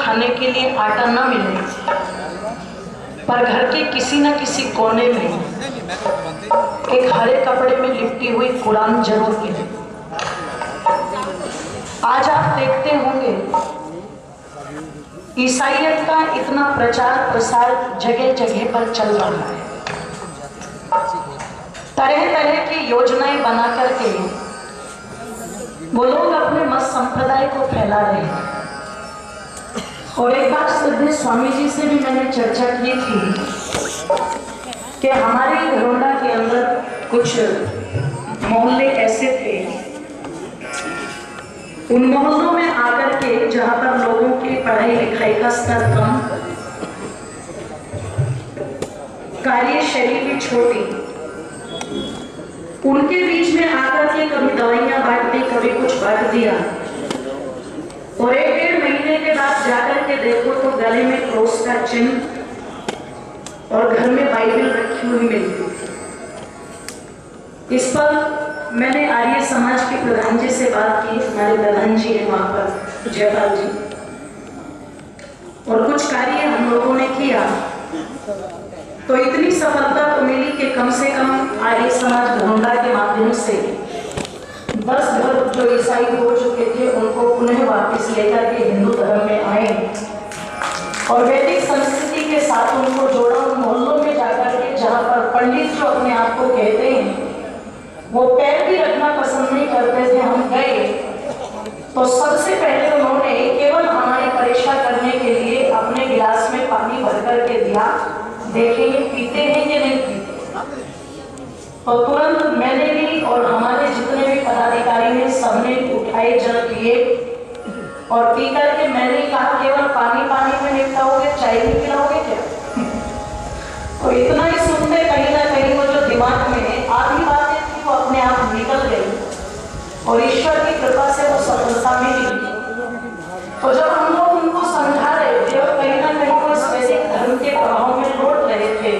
खाने के लिए आटा न मिले, पर घर के किसी न किसी कोने में एक हरे कपड़े में लिपटी हुई कुरान जरूर मिले। आज आप देखते होंगे ईसाइयत का इतना प्रचार प्रसार जगह जगह पर चल रहा है। तरह तरह की योजनाएं बना करके वो लोग अपने मत संप्रदाय को फैला रहे हैं। और एक बार श्रद्धेय स्वामी जी से भी मैंने चर्चा की थी कि हमारे घरोंडा के अंदर कुछ मोहल्ले ऐसे थे, उन मोहल्लों में आकर के जहां पर लोगों की पढ़ाई लिखाई का स्तर कम, कार्यशैली भी छोटी, उनके बीच में आकर के कभी दवाइयां बांट दी, कभी कुछ बांट दिया। और 1-1.5 महीने के बाद जाकर के देखो तो गले में क्रॉस का चिन्ह और घर में बाइबल रखी हुई मिलती। इस पर मैंने आर्य समाज के प्रधान जी से बात की, हमारे प्रधान जी हैं वहां पर, जयपाल जी, और कुछ कार्य हम लोगों ने किया तो इतनी सफलता तो मिली कि कम से कम आर्य समाज घरोंडा के माध्यम से 10 घर जो ईसाई हो चुके थे उनको पुनः वापस लेकर के हिंदू धर्म में आए और वैदिक संस्कृति के साथ उनको जोड़ा। उन मोहल्लों में जाकर के जहाँ पर पंडित जो अपने आप को कहते हैं वो पैर भी रखना पसंद नहीं करते थे, हम गए तो सबसे पहले उन्होंने केवल हमारी परीक्षा करने के लिए अपने गिलास में पानी भर करके दिया, देखेंगे पीते हैं कि नहीं पीते। तो तुरंत मैंने भी और हमारे जितने भी पदाधिकारी ने सबने उठाए जल पिए और पी करके मैंने कहा केवल पानी में निपटाओगे, चाय नहीं पिलाओगे क्या? तो इतना ही सुनते कहीं ना कहीं वो जो दिमाग में आधी बातें थी वो अपने आप निकल गई और ईश्वर की कृपा से वो सफलता मिली। तो जब हम लोग उनको समझा रहे थे और कहीं ना कहीं वो इस वैदिक धर्म के प्रभाव में लौट रहे थे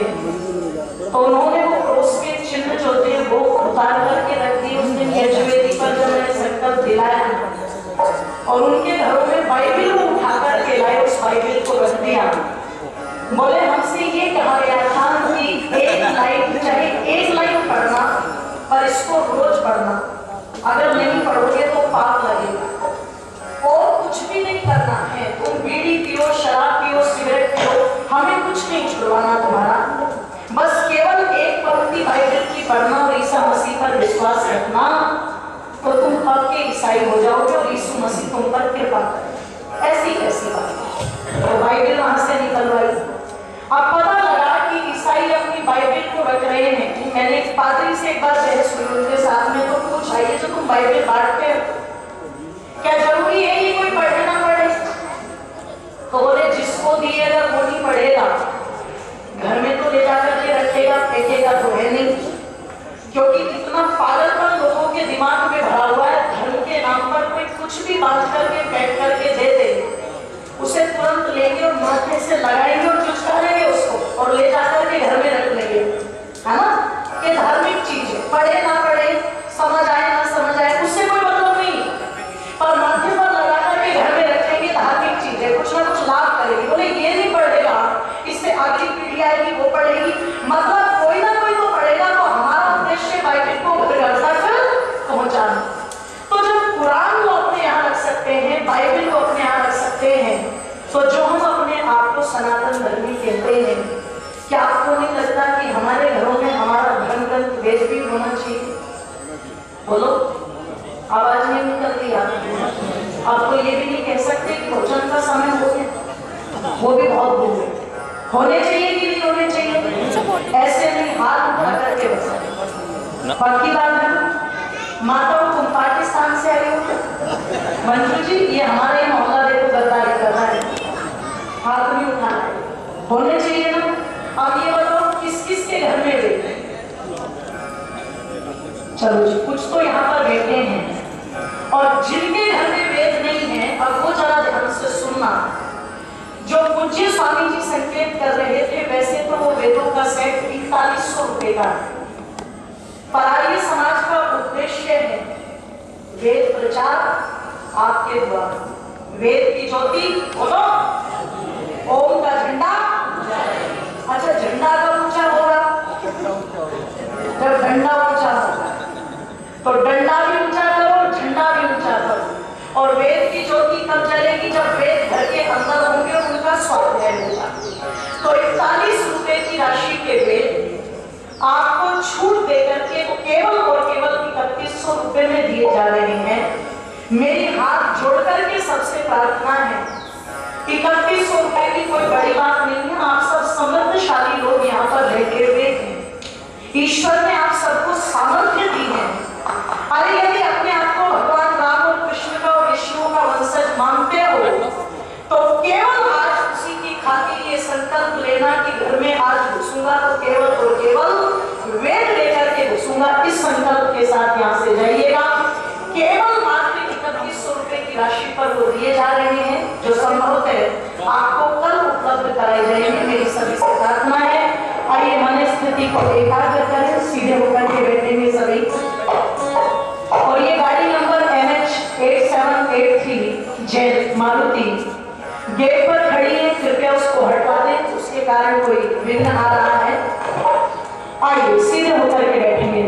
तो उन्होंने वो क्रॉस के चिन्ह जो थे वो उतार करके रख दिए। उस दिन यजुर्वेदी पर जब मैंने संकल्प दिलाया और उनके घरों में बाइबल को उठा करके लाए, उस बाइबल को रख दिया। बोले हमसे ये कहा गया था कि एक लाइन, चाहे 1 लाइन पढ़ना, पर इसको रोज पढ़ना, अगर नहीं पढ़ोगे तो पाप लगेगा। और कुछ भी नहीं करना है, तुम बीड़ी पियो, शराब पियो, सिगरेट पियो, हमें कुछ नहीं छुड़वाना तुम्हारा, बस केवल एक पंक्ति बाइबल की पढ़ना और ईसा मसीह पर विश्वास रखना तो तुम पक्के ईसाई हो जाओगे और यीशु मसीह तुम पर कृपा करेगा। ऐसी कैसी बात? तो बाइबल वहां से निकलवाई। अब पता लगा कि ईसाई अपनी बाइबल को रख रहे हैं। मैंने एक पादरी से एक बार बहस हुई उनके साथ में, तो पूछा ये जो तुम बाइबल बांटते हो क्या जरूरी है ये कोई पढ़े ना पढ़े? तो बोले जिसको दिएगा वो नहीं पढ़ेगा, घर में तो ले जाकर के रखेगा, फेंकेगा तो है नहीं। क्योंकि इतना पागलपन लोगों के दिमाग में भरा हुआ है, धर्म के नाम पर कोई कुछ भी बात करके पैक करके दे दे, उसे तुरंत लेंगे और माथे से लगाएंगे और चुचकारेंगे उसको और ले जाकर के घर में रख लेंगे, है ना? ये धार्मिक चीज है, पढ़े ना पढ़े, समझ आए ना समझ आए, उससे कोई मतलब नहीं, पर माथे पर लगा करके घर में रखेंगे, धार्मिक चीज है, कुछ ना कुछ लाभ करेगी। बोले ये नहीं पढ़ेगा, इससे अगली पीढ़ी आएगी वो पढ़ेगी, मतलब कोई ना कोई तो पढ़ेगा। तो हमारा उद्देश्य बाइबल को घर तक पहुंचाना। तो जब कुरान को अपने यहाँ रख सकते हैं, बाइबल को अपने यहाँ रख सकते हैं, तो जो हम अपने आप को सनातन धर्मी कहते हैं, क्या आपको नहीं लगता कि हमारे घरों में हमारा धर्म ग्रंथ वेद भी होना चाहिए? बोलो, आवाज नहीं निकल रही आपको ये भी नहीं कह सकते कि भोजन का समय हो गया, वो भी बहुत दूर है। होने चाहिए कि नहीं होने चाहिए? ऐसे नहीं हाथ उठा करके पक्की बात है। माता तुम पाकिस्तान से आए हो? मंजू जी ये हमारे मोहल्ला देखो गद्दारी कर रहा है, हाथ नहीं उठा रहा है, होने चाहिए ना? अब ये बताओ किस किस के घर में बैठे? चलो जी कुछ तो यहाँ पर बैठे हैं और जिनके घर में वेद नहीं है, अब वो जरा ध्यान से सुनना। जो पूज्य स्वामी जी संकेत कर रहे थे, वैसे तो वो वेदों का सेट 4100 रुपए का है, पर आर्य समाज का उद्देश्य है वेद प्रचार आपके द्वारा, वेद की ज्योति बोलो प्रार्थना है। 3100 रुपए की कोई बड़ी बात नहीं है। आप सब समृद्धशाली लोग यहाँ पर बैठे हुए हैं। ईश्वर ने आप सबको सामर्थ्य दी है। अरे यदि अपने आप को भगवान राम और कृष्ण का और विष्णु का वंशज मानते हो तो केवल आज उसी की खातिर ये संकल्प लेना कि घर में आज घुसूंगा तो केवल और केवल वेद लेकर के घुसूंगा। इस संकल्प के साथ यहाँ से जाइएगा। केवल मात्र 3100 रुपए की राशि पर वो दिए जा रहे हैं जो संभव है आपको कल उपलब्ध कराए जाएंगे। मेरी सभी से प्रार्थना है। आइए मन स्थिति को एकाग्र करें, सीधे होकर के बैठेंगे सभी। और ये गाड़ी नंबर NH 8783 जय मारुति गेट पर खड़ी है, कृपया उसको हटवा दें, उसके कारण कोई विघ्न आ रहा है। आइए सीधे होकर के बैठेंगे।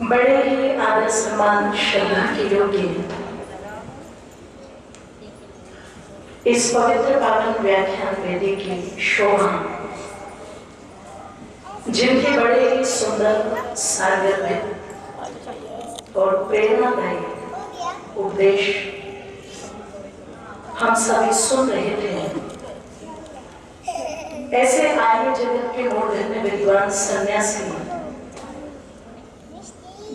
बड़े ही आदर सम्मान श्रद्धा के योग्य इस पवित्र पावन व्याख्यान वेदी की शोभा, जिनके बड़े ही सुंदर सारगर्भित और प्रेरणादायी उपदेश हम सभी सुन रहे थे, ऐसे आर्य जगत के मूर्धन्य विद्वान सन्यासी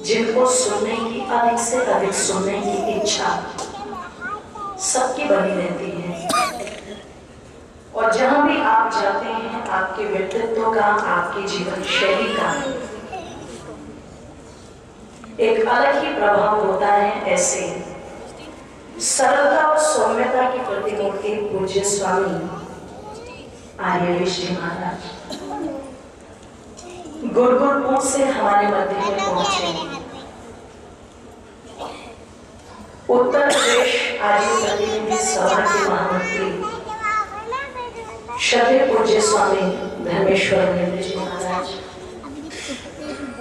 जिनको सुनने की अधिक से अधिक सुनने की इच्छा सबकी बनी रहती है, और जहां भी आप जाते हैं आपके व्यक्तित्व का, आपकी जीवन शैली का एक अलग ही प्रभाव होता है। ऐसे सरलता और सौम्यता की प्रतिमूर्ति पूज्य स्वामी आर्यवेश जी महाराज गुरुकुलपुर से हमारे मध्य में पहुंचे। उत्तर प्रदेश आर्य प्रतिनिधि सभा के महामंत्री श्रद्धेय पूज्य स्वामी धर्मेश्वर जी महाराज,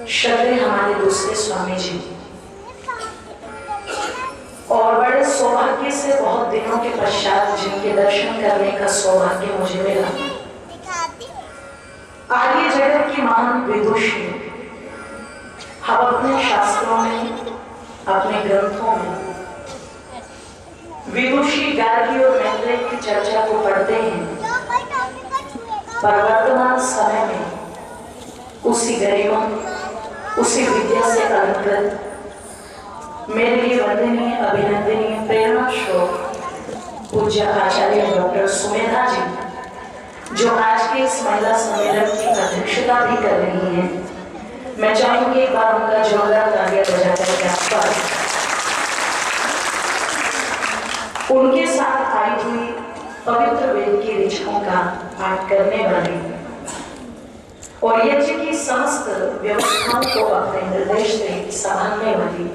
श्रद्धेय हमारे दूसरे स्वामी जी, और बड़े सौभाग्य से बहुत दिनों के पश्चात जिनके दर्शन करने का सौभाग्य मुझे मिला, आर्य जगत की महान विदुषी। हम अपने शास्त्रों में, अपने ग्रंथों में विदुषी गार्गी और मैत्रेय की चर्चा को पढ़ते हैं, पर वर्तमान समय में उसी गरिमा, उसी विद्या से अलंकृत मेरे लिए वंदनीय, अभिनंदनीय, प्रेरणा स्रोत पूज्य आचार्य डॉक्टर सुमेधा जी, जो आज के इस महिला सम्मेलन की अध्यक्षता भी कर रही हैं, मैं चाहूंगी एक बार उनका जोरदार तालियां बजाकर स्वागत। उनके साथ आई हुई पवित्र वेद की ऋचाओं का पाठ करने वाली और यज्ञ की समस्त व्यवस्थाओं को अपने निर्देश से संभालने वाली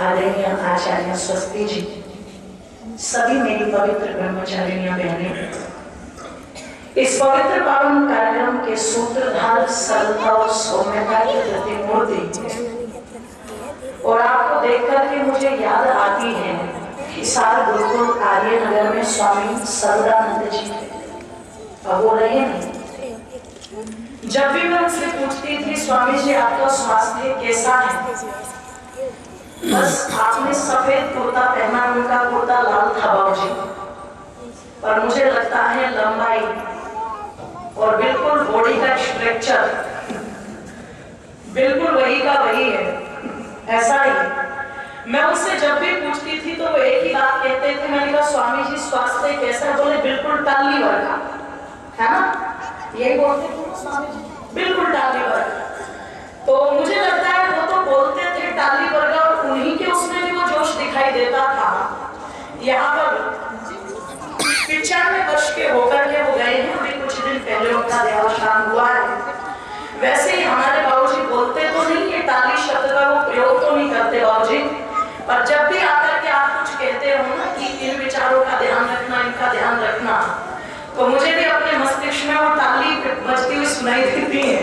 आदरणीय आचार्य स्वस्ति जी, सभी मेरी पवित्र ब्रह्मचारिणियां बहनें, इस पवित्र पावन कार्यक्रम के सूत्रधार सरलता और सौम्यता की प्रतिमूर्ति, और आपको देखकर के मुझे याद आती है हिसार गुरुकुल आर्य नगर में स्वामी सदानंद जी, अब वो रहे नहीं। जब भी मैं उनसे पूछती थी स्वामी जी आपका स्वास्थ्य कैसा है, बस आपने सफेद कुर्ता पहना, उनका कुर्ता लाल था बाबूजी, पर मुझे लगता है लंबाई और बिल्कुल बॉडी का स्ट्रक्चर बिल्कुल वही का वही है, ऐसा ही। मैं उनसे जब भी पूछती थी तो वो एक ही बात कहते थे, मैंने कहा स्वामी जी स्वास्थ्य कैसा है, बोले बिल्कुल टाली वर्गा, है ना, यही बोलते थे स्वामी जी, बिल्कुल टाली वर्गा। तो मुझे लगता है वो तो बोलते थे टाली वर्गा, और उन्हीं के उसमें भी वो जोश दिखाई देता था। यहाँ पर 95 वर्ष के होकर के वो गए हैं, अभी कुछ दिन पहले उनका देहावसान हुआ है। वैसे ही हमारे बाबूजी बोलते तो नहीं है, टाली शब्द का वो प्रयोग तो नहीं करते बाबूजी, पर जब भी आकर के आप कुछ कहते हो ना कि इन विचारों का ध्यान रखना, इनका ध्यान रखना, तो मुझे भी अपने मस्तिष्क में वो टाली बजती हुई सुनाई देती है।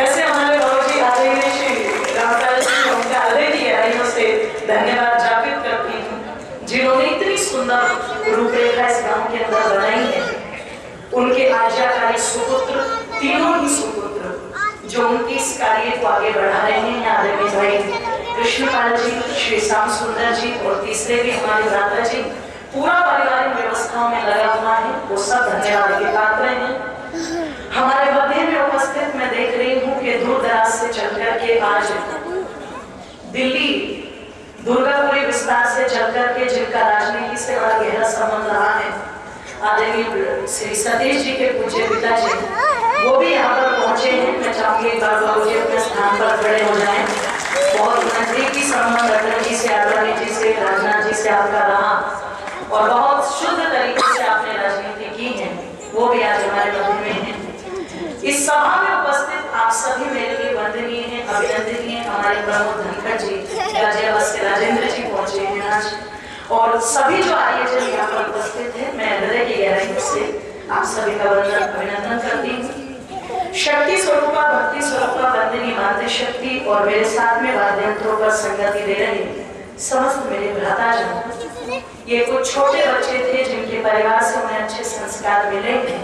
ऐसे हमारे बाबूजी आदरणीय श्री रामपाल जी, उनका हृदय की गहराइयों से धन्यवाद ज्ञापित करती हूँ, जिन्होंने इतनी सुंदर रूपरेखा इस गांव के अंदर बनाई है। उनके आज्ञाकारी सुपुत्र, तीनों ही सुपुत्र जो उनकी इस कार्य को आगे बढ़ा रहे हैं, आदरणीय भाई कृष्णपाल जी, श्री श्याम सुंदर जी, और तीसरे भी हमारे भ्राता जी, पूरा परिवार इन व्यवस्थाओं में लगा हुआ है, वो सब धन्यवाद के पात्र हैं। हमारे मध्य में उपस्थित मैं देख रही हूँ कि दूर दराज से चलकर के आज दिल्ली दुर्गापुरी विस्तार से चलकर के, जिनका राजनीति से बड़ा गहरा संबंध रहा है, आदरणीय श्री सतीश जी के पूज्य पिताजी, वो भी यहाँ पर पहुंचे हैं। मैं चाहूंगी एक बार बाबूजी अपने स्थान पर खड़े हो जाएं। बहुत नजदीकी संबंध अटल जी से, आदरणीय जी से, राजनाथ जी से आपका रहा, और बहुत शुद्ध तरीके से आपने राजनीति की है, वो भी आज हमारे मध्य में है। इस सभा में उपस्थित आप सभी मेरे लिए वंदनीय हैं, अभिनंदनीय। हमारे प्रमुख धनखड़ जी, राजेंद्र जी पहुंचे हैं आज, और सभी जो आर्यजन यहाँ पर उपस्थित है, मैं हृदय की गहराइयों से आप सभी का वंदन अभिनंदन करती हूँ। शक्ति स्वरूपा भक्ति स्वरूपा वंदनी मातृशक्ति और मेरे साथ में वाद्य यंत्रों पर संगति दे रहे समस्त मेरे भ्राताजन, ये कुछ छोटे बच्चे थे जिनके परिवार से उन्हें अच्छे संस्कार मिले थे।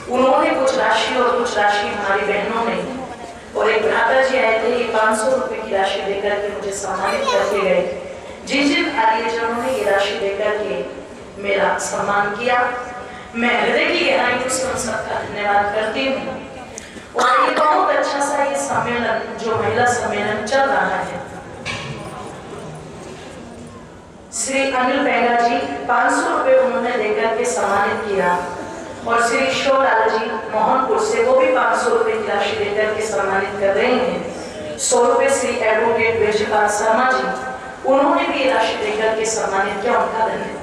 उन्होंने कुछ राशि और कुछ राशि हमारी बहनों ने और एक भ्राता जी आए थे, ये 500 रुपए की राशि देकर के मुझे सम्मानित करके गए। जिन आर्यजनों ने ये राशि देकर के मेरा सम्मान किया, मैं हृदय की गहराई से उन सबका धन्यवाद करती हूँ। और ये बहुत अच्छा सा ये सम्मेलन जो महिला सम्मेलन चल रहा है, श्री अनिल बेगा जी 500 रुपए उन्होंने देकर के सम्मानित किया और श्री ईश्वरलाल जी मोहनपुर से वो भी 500 रुपए की राशि देकर के सम्मानित कर रहे हैं। 100 रुपए श्री एडवोकेट विजयपाल शर्मा जी, उन्होंने भी राशि देकर के सम्मानित किया, उनका धन्यवाद।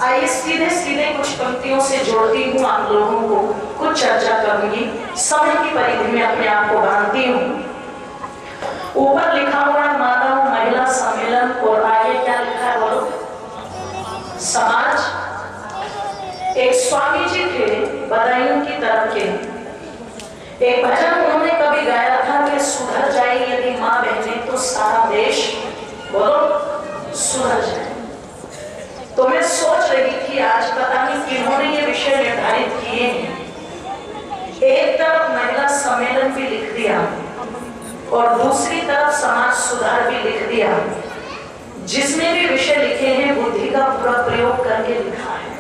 आइए सीधे सीधे कुछ पंक्तियों से जोड़ती हूँ आप लोगों को, कुछ चर्चा करूंगी, समय की परिधि में अपने आप को बांधती हूँ। ऊपर लिखा हुआ है माताओं महिला सम्मेलन और आगे क्या लिखा है बोलो, समाज। एक स्वामी जी थे बदायूं की तरफ के, एक भजन उन्होंने कभी गाया था कि सुधर जाए यदि माँ बहने तो सारा देश, बोलो सुधर जाए। तो मैं सोच रही थी आज पता नहीं किन्होंने ये विषय निर्धारित किए हैं। एक तरफ महिला सम्मेलन भी लिख दिया और दूसरी तरफ समाज सुधार भी लिख दिया। जिसने भी विषय लिखे हैं बुद्धि का पूरा प्रयोग करके लिखा है।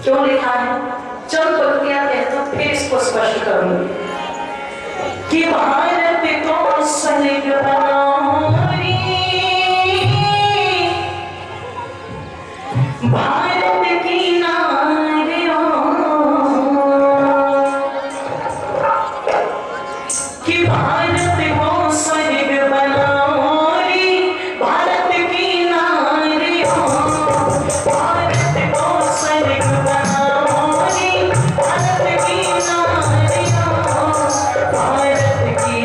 क्यों लिखा है, चंद पंक्तियां कहते हो फिर इसको स्पष्ट करूंगी कि भारत को सनिग बनारी, भारत की नारियों कि भारत को स्वर्ग बनारी, भारत की नारियों, भारत को स्वर्ग बनारी, भारत की नारियों, भारत की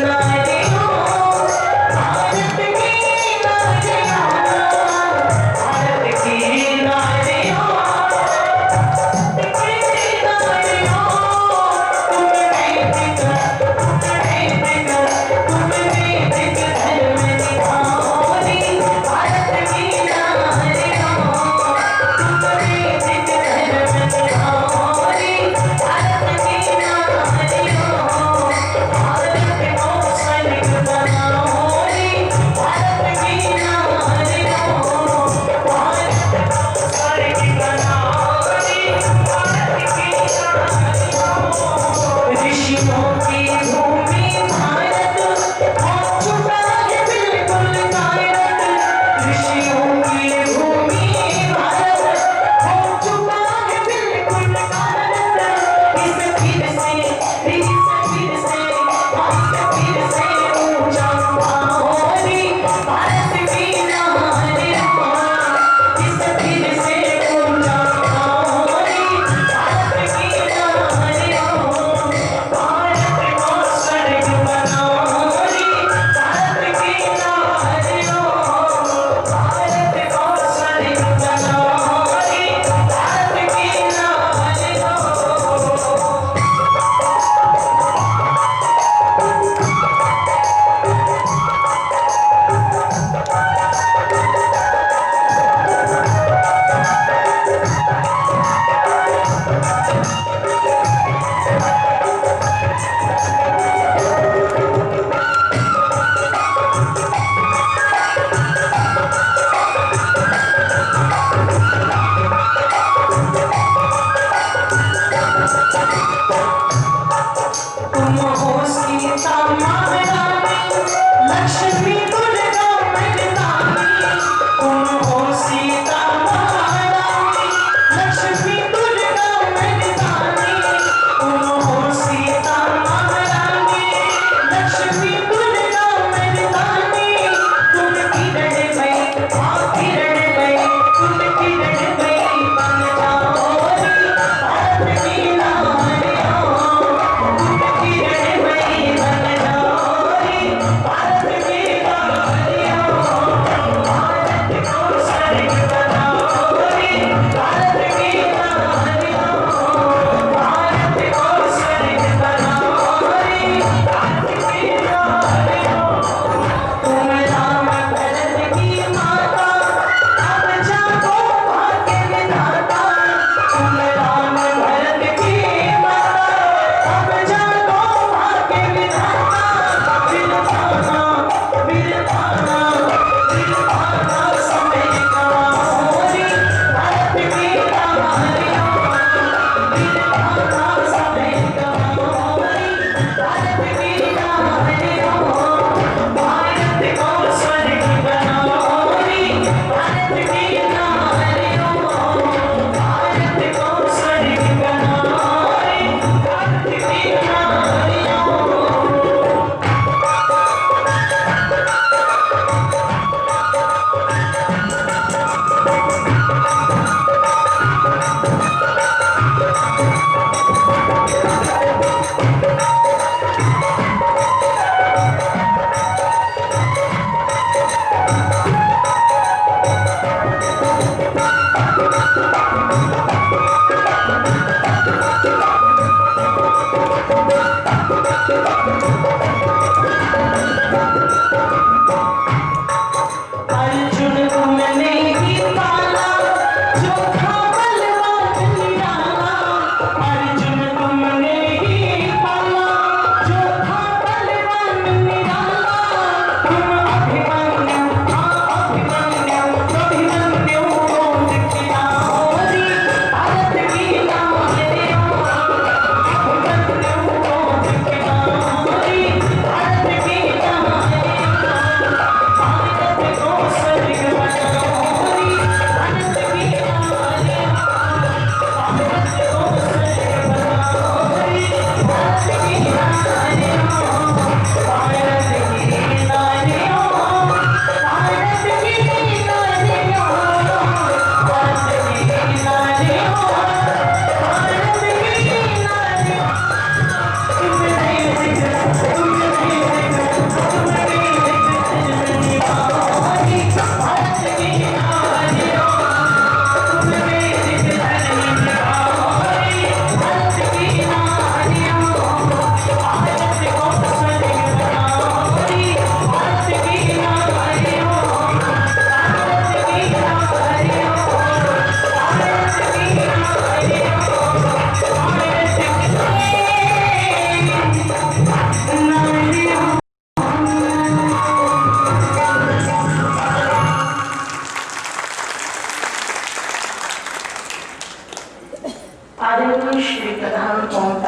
नारियों,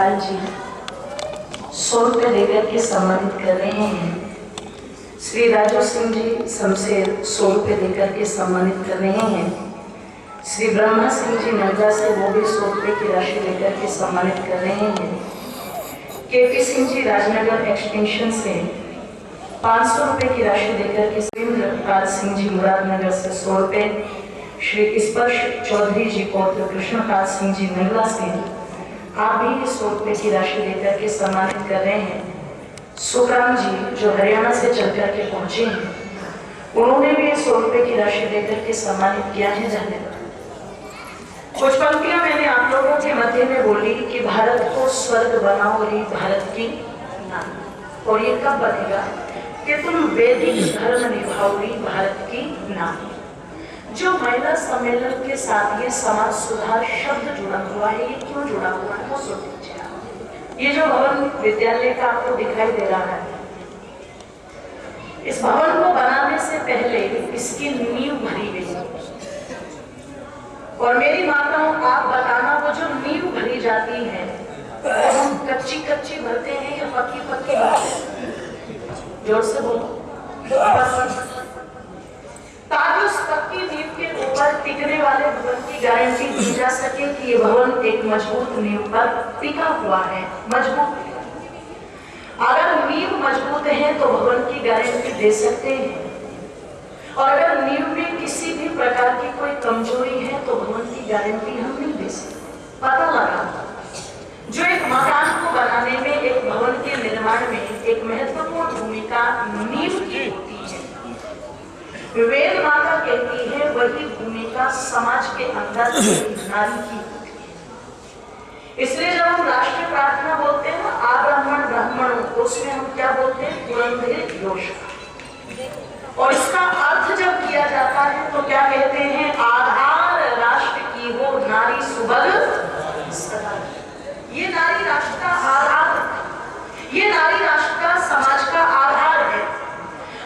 गोपाल जी 100 रुपये देकर के सम्मानित कर रहे हैं। श्री राजू सिंह जी शमशेर 100 रुपये देकर के सम्मानित कर रहे हैं। श्री ब्रह्मा सिंह जी नरगा से वो भी 100 रुपये की राशि देकर के सम्मानित कर रहे हैं। केपी सिंह जी राजनगर एक्सटेंशन से 500 रुपये की राशि देकर के, सुरेंद्र सिंह जी मुरादनगर से 100 रुपये, श्री स्पर्श चौधरी जी पौत्र कृष्णपाल सिंह जी महिला से आप भी 100 रुपये की राशि देकर के सम्मानित कर रहे हैं। सुखराम जी जो हरियाणा से चल कर के पहुंचे हैं, उन्होंने भी 100 रुपये की राशि देकर के सम्मानित किया है। धन्यवाद। कुछ पंक्तियां मैंने आप लोगों के मध्य में बोली कि भारत को स्वर्ग बनाओ री भारत की नाम, और ये कब बनेगा कि तुम वैदिक धर्म निभाओ री भारत की नाम। जो महिला सम्मेलन के साथ ये समाज सुधार शब्द जुड़ा हुआ है, ये क्यों जुड़ा हुआ है वो सुन लीजिए आप। ये जो भवन विद्यालय का आपको दिखाई दे रहा है, इस भवन को बनाने से पहले इसकी नींव भरी गई, और मेरी माताओं आप बताना वो जो नींव भरी जाती है वो हम कच्ची कच्ची भरते हैं या पक्की पक्की भरते हैं? जोर से बोलो। ताकि उस पक्की नींव के ऊपर टिकने वाले भवन की गारंटी दी जा सके कि ये भवन एक मजबूत नींव पर टिका हुआ है, मजबूत है। अगर नींव मजबूत है तो भवन की गारंटी दे सकते हैं, और अगर नींव में किसी भी प्रकार की कोई कमजोरी है तो भवन की गारंटी हम नहीं दे सकते। पता लगा जो एक मकान को बनाने में, एक भवन के निर्माण में एक महत्वपूर्ण भूमिका नींव की होती है। वेद माता कहती है वही भूमिका समाज के अंदर नारी की होती है। इसलिए जब हम राष्ट्रीय प्रार्थना बोलते हैं आ ब्राह्मण ब्राह्मणों, तो उसमें हम क्या बोलते हैं? पुरंदर योश। और इसका अर्थ जब किया जाता है तो क्या कहते हैं? आधार राष्ट्र की हो नारी सुबल सदा। ये नारी राष्ट्र का आधार, ये नारी राष्ट्र का समाज का आधार है।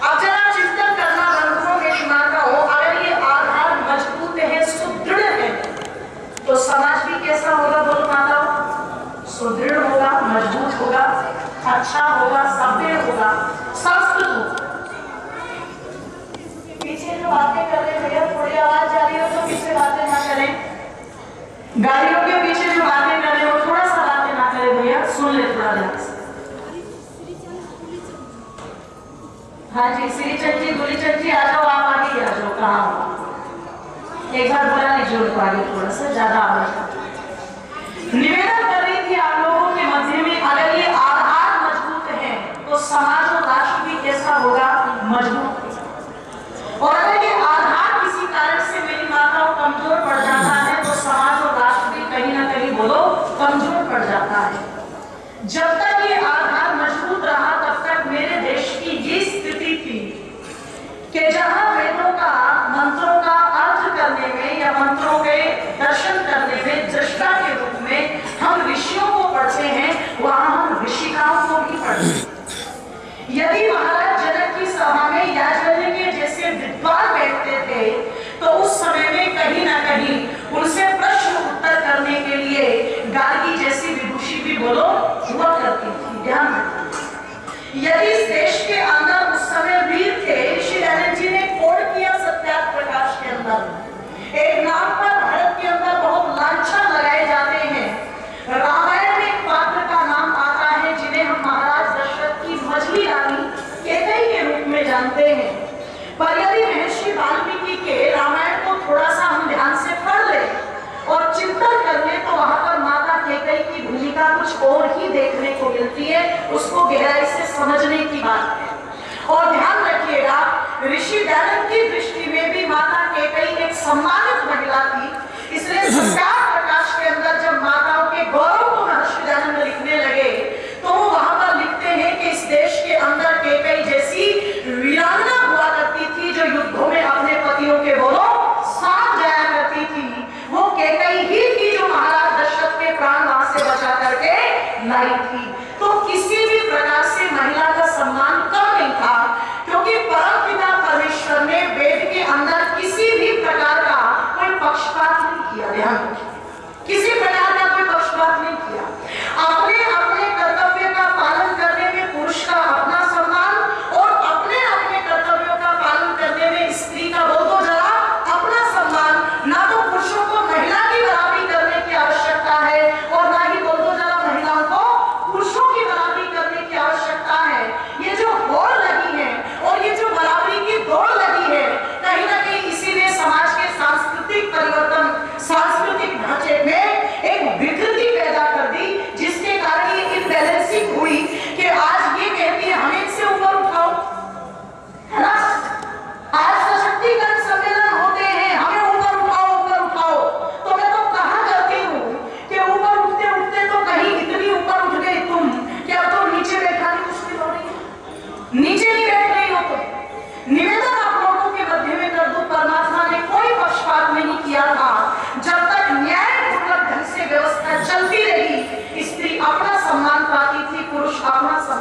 अब जरा चिंतन करना बंधुओं के माताओं, अगर ये आधार मजबूत है, सुदृढ़ है, तो समाज भी कैसा होगा? बोलो माताओं, सुदृढ़ होगा, मजबूत होगा, अच्छा होगा, सभ्य होगा, संस्कृत होगा। पीछे जो बातें कर रहे हैं भैया, थोड़ी आवाज जा रही हो तो पीछे बातें ना करें। गाड़ियों के पीछे जो बातें कर रहे हो थोड़ा सा बातें ना करें भैया, सुन ले थोड़ा ध्यान से। हाँ जी, श्रीचंद जी, गुलीचंद जी, आ जाओ, आप आगे आ जाओ। कहाँ हो? एक बार बुला लीजिए उनको आगे, थोड़ा सा ज्यादा आवाज। निवेदन कर रही थी आप लोगों के मध्य में, अगर ये आधार मजबूत है तो समाज और राष्ट्र भी कैसा होगा? मजबूत। और अगर ये आधार किसी कारण से मेरी माताओं कमजोर पड़ जाता है तो समाज और राष्ट्र भी कहीं ना कहीं बोलो कमजोर पड़ जाता है। जब तक ये आधार मजबूत रहा तब तक मेरे देश की ये स्थिति थी कि जहां वेदों का, मंत्रों का अर्थ करने में या मंत्रों के दर्शन करने में दृष्टा के रूप में हम ऋषियों को पढ़ते हैं, वहां हम ऋषिकाओं को भी पढ़ते हैं। यदि महाराज जनक की सभा में याज्ञवल्क्य के जैसे विद्वान बैठते थे तो उस समय में कहीं ना कहीं उनसे प्रश्न उत्तर करने के लिए गार्गी जैसी विदुषी भी बोलो हुआ करती थी। ध्यान रखिए, यदि इस देश के अंदर उस समय वीर थे, श्री दयानंद जी ने कोड किया सत्याग्रह प्रकाश के अंदर, एक नाम पर भारत के अंदर बहुत लांछन लगाए जाते हैं। रामायण में एक पात्र का नाम आता है जिन्हें हम महाराज दशरथ की मझली रानी कैकेयी के रूप में जानते हैं। पर यदि महर्षि वाल्मीकि के रामायण को थोड़ा सा हम ध्यान से पढ़ ले और चिंतन कर ले तो वहां पर माता कैकेयी की भूमिका कुछ और ही देखने को मिलती है, उसको गहराई से समझने की बात है। और ध्यान रखिएगा, ऋषि दयानंद की दृष्टि में भी माता कैकेयी एक सम्मानित महिला थी। इसलिए सत्याग्रह प्रकाश के अंदर जब माताओं के गौरव को महर्षि दयानंद लिखने लगे तो वहां पर लिखते हैं कि इस देश के अंदर कैकेयी जैसी वीरांगना हुआ करती थी जो युद्धों में अपने पतियों के बोलो साथ जाया करती थी। वो कैकेयी ही थी जो महाराज दशरथ के प्राण वहां से बचा करके लाई थी। तो किसी भी प्रकार से महिला का सम्मान कम नहीं था, क्योंकि परमपिता परमेश्वर ने वेद के अंदर किसी भी प्रकार का कोई पक्षपात नहीं किया। ध्यान, किसी प्रकार का कोई पक्षपात नहीं किया। अपने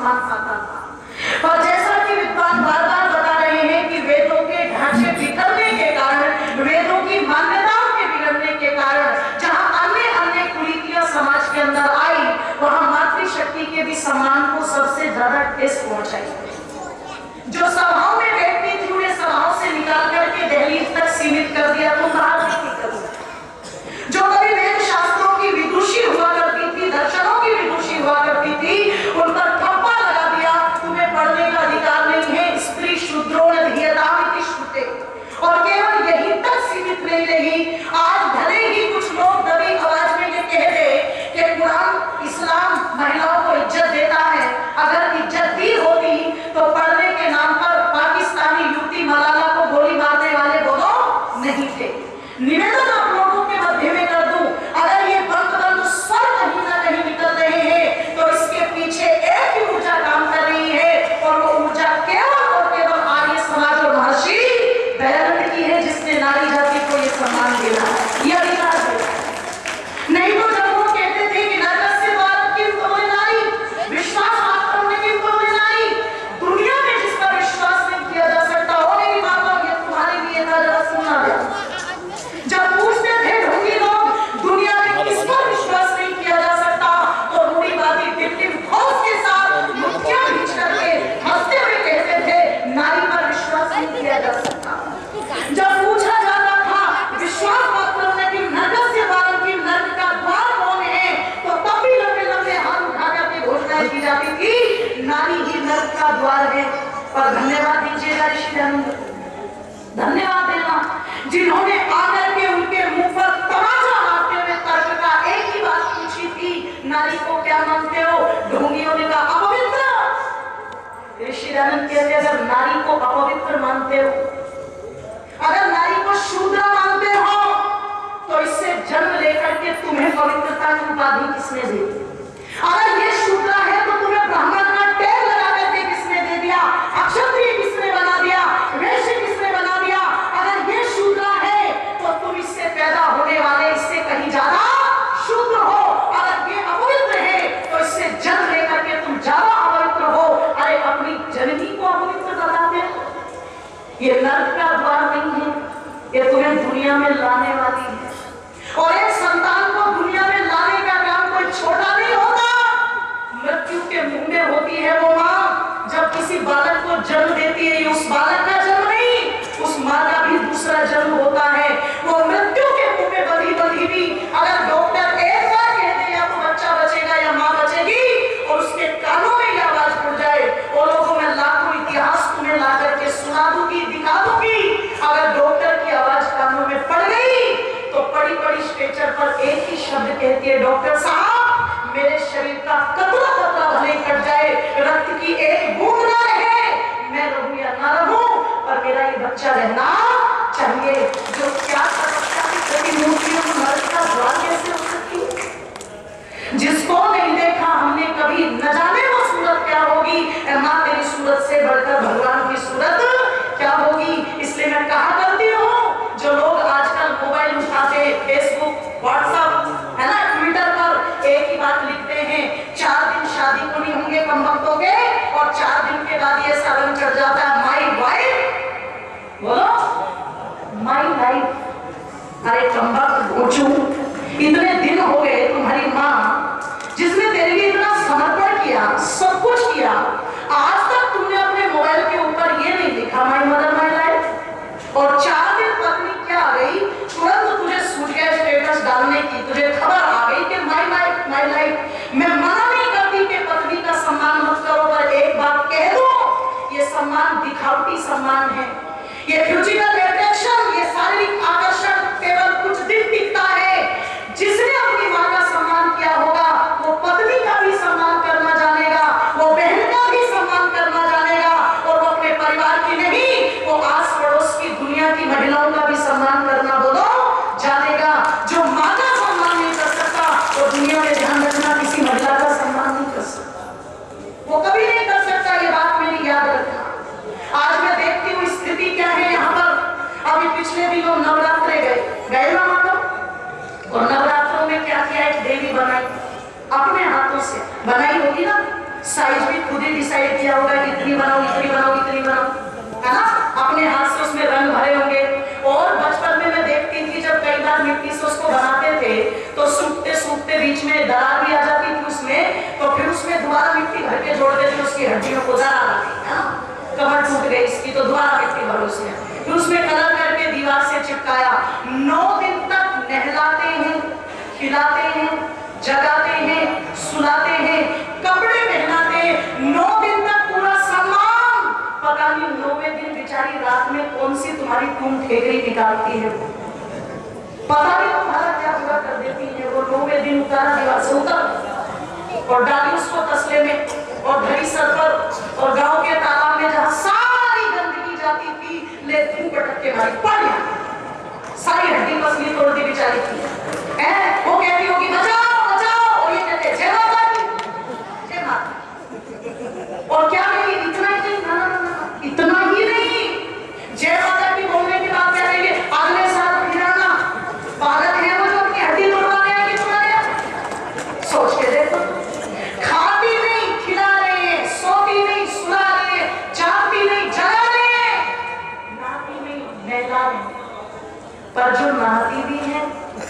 सम्मान पाता था। और जैसा कि विद्वान बार-बार बता रहे हैं कि वेदों के ढांचे बिखरने के कारण, वेदों की मान्यताओं के बिगड़ने के कारण जहां अन्य अन्य कुरीतियां समाज के अंदर आई, वहां मातृशक्ति के भी सम्मान को सबसे ज्यादा ठेस पहुंचाई। जो सभाओं में बैठती थी उन्हें सभाओं से निकाल करके दहलीज तक सीमित कर दिया। तुम बाहर नहीं निकलो। जो कभी वेद शास्त्रों की विदुषी हुआ करती थी, दर्शनों की विदुषी हुआ करती थी, उन पर ठप्पा लगा दिया, तुम्हें पढ़ने का अधिकार नहीं है, स्त्री शूद्रो न धियताम इति श्रुते। और केवल यही तक सीमित नहीं रही, आज भले ही कुछ लोग दबी आवाज में ये कह दे कि कुरान इस्लाम महिलाओं को इज्जत देता है, अगर इज्जत दी होती तो पढ़ने के नाम पर पाकिस्तानी युवती मलाला को गोली मारने वाले दोनों नहीं थे। निवेदन आप लोगों के मध्य में कर दूं, अगर ये बंद स्वर कहीं ना कहीं निकल रहे हैं तो इसके पीछे एक ही ऊर्जा काम कर रही है, और वो ऊर्जा केवल और केवल आर्य समाज और महर्षि दयानंद की है, जिसने नारी जाति को ये सम्मान दिया, ये अधिकार दिया। नहीं तो जब वो कहते थे कि नरकस्य द्वार किम तोरे नारी, विश्वास मात्र में किम तोरे नारी, दुनिया में जिस पर विश्वास नहीं किया जा सकता, वो मेरी बाबा ये तुम्हारे लिए था, जरा सुना गया। जब पूछते थे ढोंगी लोग दुनिया में किस पर विश्वास नहीं किया जा सकता, तो रूढ़िवादी टिम घोष के साथ मुखिया खींच करके हंसते हुए कहते थे नारी पर विश्वास नहीं किया जा सकता। जब पूछा जाता था विश्वास मात्र में कि नरकस्य द्वार की नरक का द्वार कौन है, तो तब भी लंबे लंबे हाथ उठा करके घोषणाएं की जाती थी नारी ही नरक का द्वार है। और धन्यवाद दीजिएगा ऋषि दयानंद, धन्यवाद देना जिन्होंने आकर के उनके मुंह पर तमाचा मारते हुए तर्क का एक ही बात पूछी थी, नारी को क्या मानते हो? ढोंगियों ने कहा अपवित्र। ऋषि दयानंद कहते अगर नारी को अपवित्र मानते हो, अगर नारी को शूद्र मानते हो, तो इससे जन्म लेकर के तुम्हें पवित्रता की उपाधि किसने दी? अगर ये शूद्र है तो तुम्हें ब्राह्मण का टैग लगा करके किसने दे दिया? अक्षत्रिय किसने बना दिया? वैश्य किसने बना दिया? अगर ये शूद्र है तो तुम इससे पैदा होने वाले इससे कहीं ज्यादा शूद्र हो। अगर ये अपवित्र है तो इससे जन्म लेकर के तुम ज्यादा अपवित्र हो। अरे अपनी जननी को अपवित्र बताते हो? ये नरक का द्वार नहीं है, ये तुम्हें दुनिया में लाने वाली है। और एक संतान को दुनिया में लाने का काम कोई छोटा नहीं होता। मृत्यु के मुंह में होती है वो माँ, जब किसी बालक को जन्म देती है, उस बालक का जन्म नहीं, उस माँ का भी दूसरा जन्म होता है। वो मृत्यु के मुंह में बंधी बंधी भी अगर डॉक्टर एक बार कह दे या तो बच्चा बचेगा या माँ बचेगी, और उसके कानों में ये आवाज उड़ जाए, वो लोगों में लाखों इतिहास तुम्हें ला करके सुना दूंगी, दिखा दूंगी। अगर डॉक्टर की आवाज कानों में पड़ गई तो पड़ी पड़ी स्ट्रेचर पर एक ही शब्द कहती है, डॉक्टर साहब मेरे शरीर का कतरा कतरा भले कट जाए, रक्त की एक बूंद ना रहे, मैं रहूं या ना रहूं, पर मेरा ये बच्चा रहना चाहिए। जो क्या कर सकता है, कभी मूर्तियों में नरक का द्वार कैसे हो सकती है? जिसको नहीं देखा हमने कभी, न जाने वो सूरत क्या होगी। माँ तेरी सूरत से बढ़कर भगवान की सूरत क्या होगी। इसलिए मैं कहा करती हूँ, जो लोग आजकल मोबाइल उठाते, फेसबुक, व्हाट्सएप है ना, ट्विटर पर एक ही बात लिखते हैं, 4 दिन शादी को नहीं होंगे कम वक्तों के, और 4 दिन के बाद ये रंग चढ़ जाता है माई वाइफ, बोलो माई लाइफ। अरे कम्बा पूछूं, इतने दिन हो गए तुम्हारी माँ जिसने तेरे लिए इतना समर्पण किया, सब कुछ किया, आज तक तुमने अपने मोबाइल के ऊपर ये नहीं लिखा माई मदर माई लाइफ। और 4 दिन पत्नी क्या आ गई, तुरंत तुझे सूझ गया स्टेटस डालने की, तुझे खबर आ गई कि माई लाइफ माई लाइफ। मैं मना नहीं करती कि पत्नी का सम्मान मत करो, पर एक बात कह दो, ये सम्मान दिखावटी सम्मान है। ये फिजिकल अट्रैक्शन, ये शारीरिक आकर्षण केवल कुछ दिन टिकता है। जिसने अपनी माँ का सम्मान किया होगा वो पत्नी का भी सम्मान करना जानेगा, वो बहन का भी सम्मान करना जानेगा, और वो अपने परिवार की नहीं, वो आस पड़ोस की दुनिया की महिलाओं का भी सम्मान करना बोलो जानेगा। जो माँ का सम्मान नहीं कर सकता वो दुनिया में ध्यान रखना किसी महिला का सम्मान नहीं कर सकता, वो कभी नहीं कर सकता। ये बात मेरी याद रखना। आज मैं देखती हूँ स्थिति क्या है यहाँ पर। अभी पिछले दिनों नवरात्रे गए ना मतलब, और नवरात्रों में क्या किया, एक देवी बनाई, अपने हाथों से बनाई होगी ना, साइज भी खुद ही डिसाइड किया होगा कि इतनी बनाओ, इतनी बनाओ, इतनी बनाओ, है ना? अपने हाथ से उसमें रंग भरे होंगे। और बचपन में मैं देखती थी जब कई बार मिट्टी से उसको बनाते थे तो सूखते सूखते बीच में दरार भी आ जाती थी उसमें, तो फिर उसमें दोबारा मिट्टी भर के जोड़ते थे, उसकी हड्डियों को दरार आ गई, है ना? कमर टूट गई इसकी तो दोबारा मिट्टी भरो उसमें, फिर उसमें कलर करके दीवार से चिपकाया। 9 दिन तक नहलाते हैं, खिलाते हैं, जगाते हैं, सुलाते हैं, कपड़े पहनाते हैं, 9 दिन तक पूरा सम्मान। पता नहीं 9वें दिन बेचारी रात में कौन सी तुम्हारी टूम ठेकरी निकालती है, पता नहीं तुम्हारा क्या पूरा कर देती है वो। 9वें दिन उतारा दीवार से उतर और डाली उसको तसले में और धरी सर पर, और गांव के तालाब में जहां सारी गंदगी जाती थी ले तू पटक के मारी, पानी सारी हड्डी पसली तोड़ दी बेचारी की। वो कहती होगी बचाओ बचाओ, और ये कहते जय माता दी, जय माता। और क्या नहीं, इतना ही नहीं, ना ना ना, इतना ही नहीं, जय माता दी बोलने के बाद क्या कहेंगे, अगले साल फिर आना, पागल है वो जो अपनी हड्डी तोड़वाने आएगी तुम्हारे यहाँ। सोच के देखो, खाती नहीं खिला रहे हैं, सोती नहीं सुला रहे हैं, जागती नहीं जगा रहे हैं, नहाती नहीं नहला रहे हैं। पर जो नहाती भी है,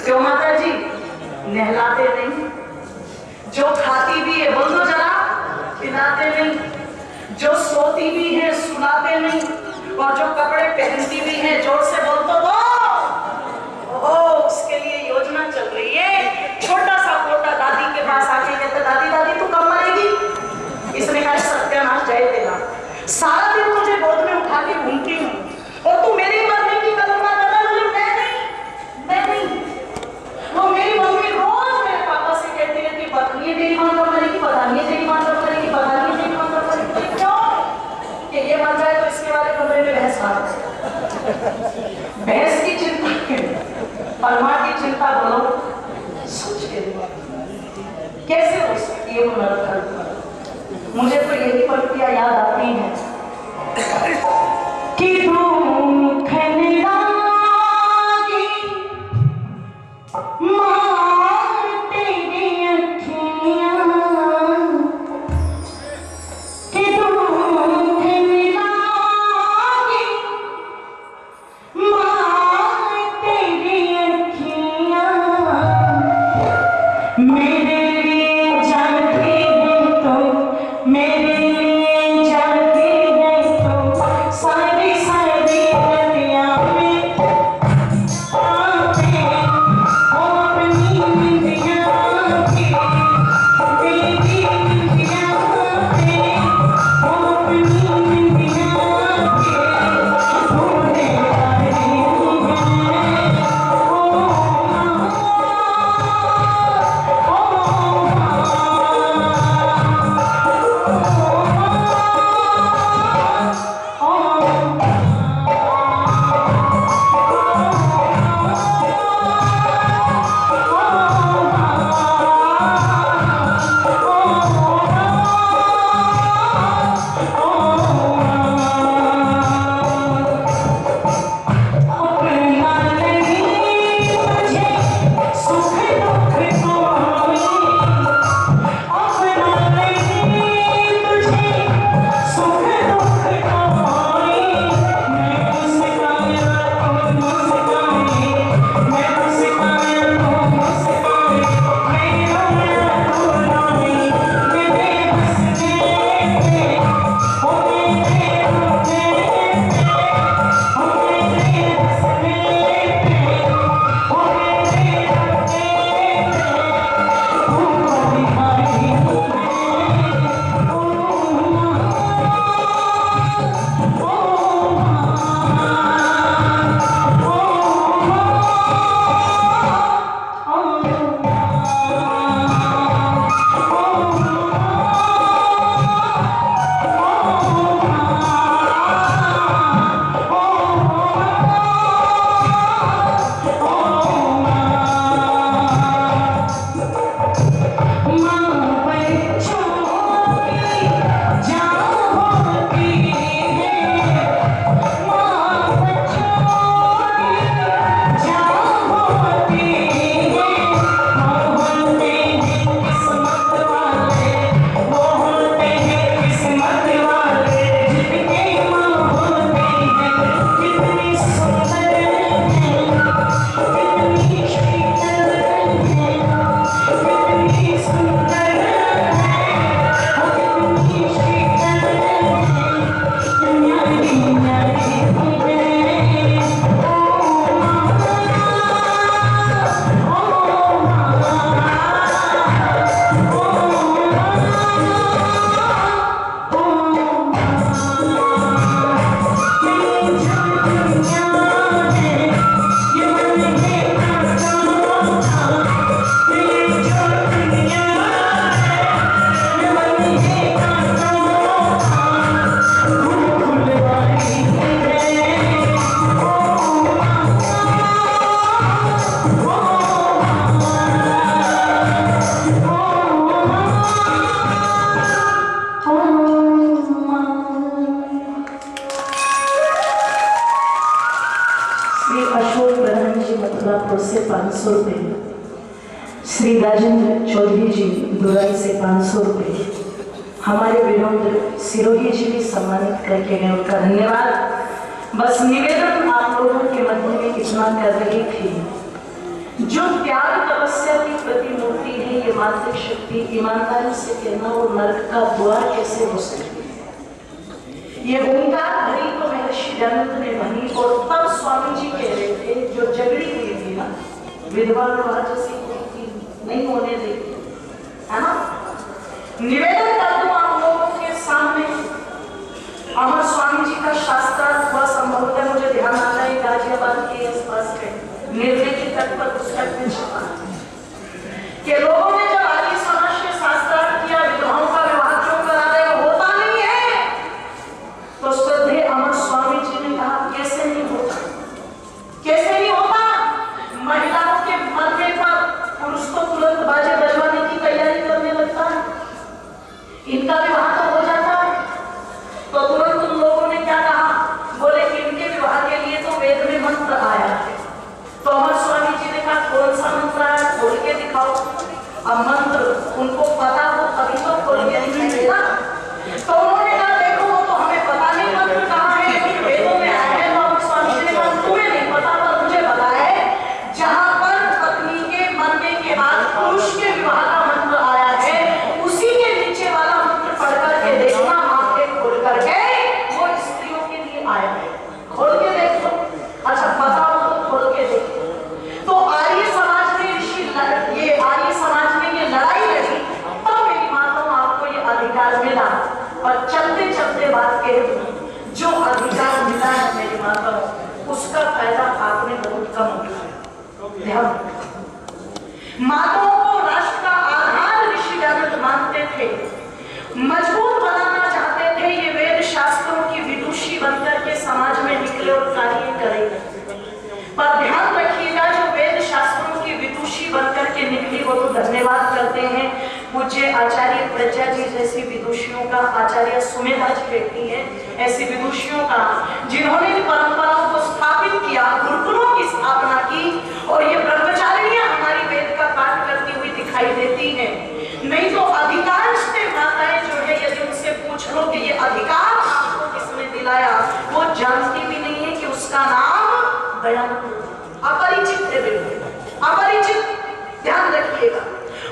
क्यों माता जी, नहलाते नहीं। जो खाती भी है, बोल दो जरा, खिलाते नहीं। जो सोती भी है, सुलाते नहीं। और जो कपड़े पहनती भी है, जोर से बोल दो उसके लिए योजना चल रही है। छोटा सा पोता दादी के पास आके कहता, दादी दादी तू कब मरेगी? इसने कहा सत्यानाश जाए तेरा, सारा दिन तुझे गोद में उठा के घूमती हूँ और तू मेरी मरने की कल्पना कर रहा है। मैं नहीं। वो मेरी मम्मी रोज मेरे पापा से कहती रहती, पता नहीं तेरी मां कब मरेगी, पता नहीं तेरी मां कब मरेगी, पता नहीं तेरी मां कब मरेगी। क्यों कि ये मर जाए तो इसके वाले कमरे में भैंस खा, भैंस की चिंता और मां की चिंता बोलो, सोच के कैसे हो सकती है वो नरक। मुझे तो यही पंक्तियां याद आती हैं कि भूख लागी मार तेरी अखियां, कि भूख लागी मार तेरी अखियां, मेरे लिए जाती है तो मेरे लिए जा 500 रुपये, श्री राजेंद्र चौधरी जी दुराई से 500 रुपये, हमारे विनोद सिरोही जी भी सम्मानित करके गए, उनका धन्यवाद। बस निवेदन आप लोगों के मध्य में इतना कर रही थी, जो त्याग तपस्या की प्रतिमूर्ति है ये मातृ शक्ति, ईमानदारी से कहना वो नरक का द्वार कैसे हो सकती है। ये ओंकार भरी तो महर्षि दयानंद ने बनी, और तब स्वामी जी कह रहे थे जो झगड़ी हुई थी ना विधवा विवाह जैसी नहीं होने देगी, है ना। निवेदन कर दूं आप लोगों के सामने, अमर स्वामी जी का शास्त्रार्थ हुआ, संभवतः मुझे ध्यान आता है गाजियाबाद के आसपास है, निर्णय के तट पर पुस्तक में छपा कि लोगों ने जब आर्य समाज के शास्त्रार्थ किया विधवाओं का विवाह क्यों करा रहे हो, होता नहीं है, तो श्रद्धेय अमर स्वामी जी ने कहा कैसे नहीं होता, कैसे नहीं होता। महिलाओं के मरने पर पुरुष तो तुरंत बाजे बजवाने की तैयारी करने लगता है, इनका विवाह तो हो जाता है, तो तुरंत उन लोगों ने क्या कहा, बोले कि इनके विवाह के लिए तो वेद में मंत्र आया है। तो अमर स्वामी जी ने कहा कौन सा मंत्र आया, खोल के दिखाओ। अब मंत्र उनको पता हो तभी तो खोल के दिखाएगा। तो उन्होंने कहा देखो वो तो हमें पता नहीं मंत्र कहाँ है, वेदों में आया है। तो अमर स्वामी जी ने कहा तुम्हें नहीं पता पर मुझे पता है, जहाँ पर पत्नी के मरने के बाद पुरुष के विवाह का मंत्र आया है, उसी के नीचे वाला मंत्र पढ़ करके देखना, आंखें खोल करके वो स्त्रियों के लिए आया है, खोल के देखो। अच्छा पता हो तो खोल के देखो। तो आर्य समाज ने ये आर्य समाज ने ये लड़ाई लड़ी, तब मेरी माताओं आपको ये अधिकार मिला। और चलते चलते बात कह दूं, जो अधिकार मिला है मेरी माताओं, उसका फायदा आपने बहुत कम उठाया। माताओं को राष्ट्र का आधार ऋषि दयानंद मानते थे, मजबूत बनाना चाहते थे, ये वेद शास्त्रों की विदुषी बनकर के समाज में निकले और कार्य करेंगे। पर ध्यान रखिएगा जो वेद शास्त्रों की विदुषी बनकर के निकली वो तो धन्यवाद करते हैं पूज्य आचार्य प्रज्ञा जी जैसी विदुषियों का, आचार्य सुमेधा जी व्यक्ति है ऐसी विदुषियों का, जिन्होंने परंपराओं को स्थापित किया, गुरुकुलों की स्थापना की, और ये ब्रह्मचारिणियां हमारी वेद का पाठ करती हुई दिखाई देती हैं। नहीं तो अधिकांश माताएं जो है यदि उनसे पूछ लो कि ये अधिकार आपको किसने दिलाया, वो जानती भी नहीं है कि उसका नाम दयानंद, अपरिचित है, बिल्कुल अपरिचित। ध्यान रखिएगा।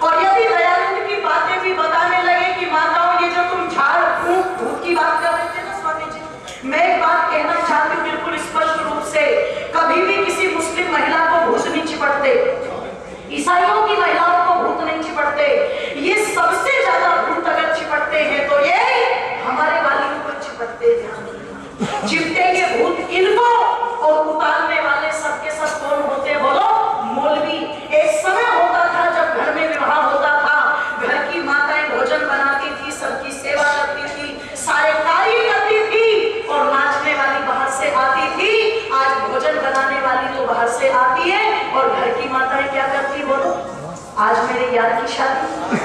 और यदि दयानंद की बातें भी बताने लगे कि माताओं ये जो तुम झाड़ फूंक धूप की बात कर रहे थे ना स्वामी जी, मैं एक बात कहना चाहती हूँ बिल्कुल स्पष्ट रूप से, कभी भी किसी मुस्लिम महिला को भूत नहीं चिपटते, ईसाइयों की महिलाओं को भूत नहीं चिपटते, ये सबसे ज्यादा भूत अगर चिपटते हैं तो ये हमारे वाली को चिपटते हैं। चिपटेंगे भूत इनको, और उतारने वाले सबके सब कौन होते बोलो, मौलवी। एक समय होता था जब घर में विवाह होता था, घर की माताएं भोजन बनाती थी, सबकी सेवा करती थी, सारे कार्य करती थी, और नाचने वाली बाहर से आती थी। आज भोजन बनाने वाली तो बाहर से आती है, और घर की माताएं क्या करती बोलो। आज मेरे यार की शादी,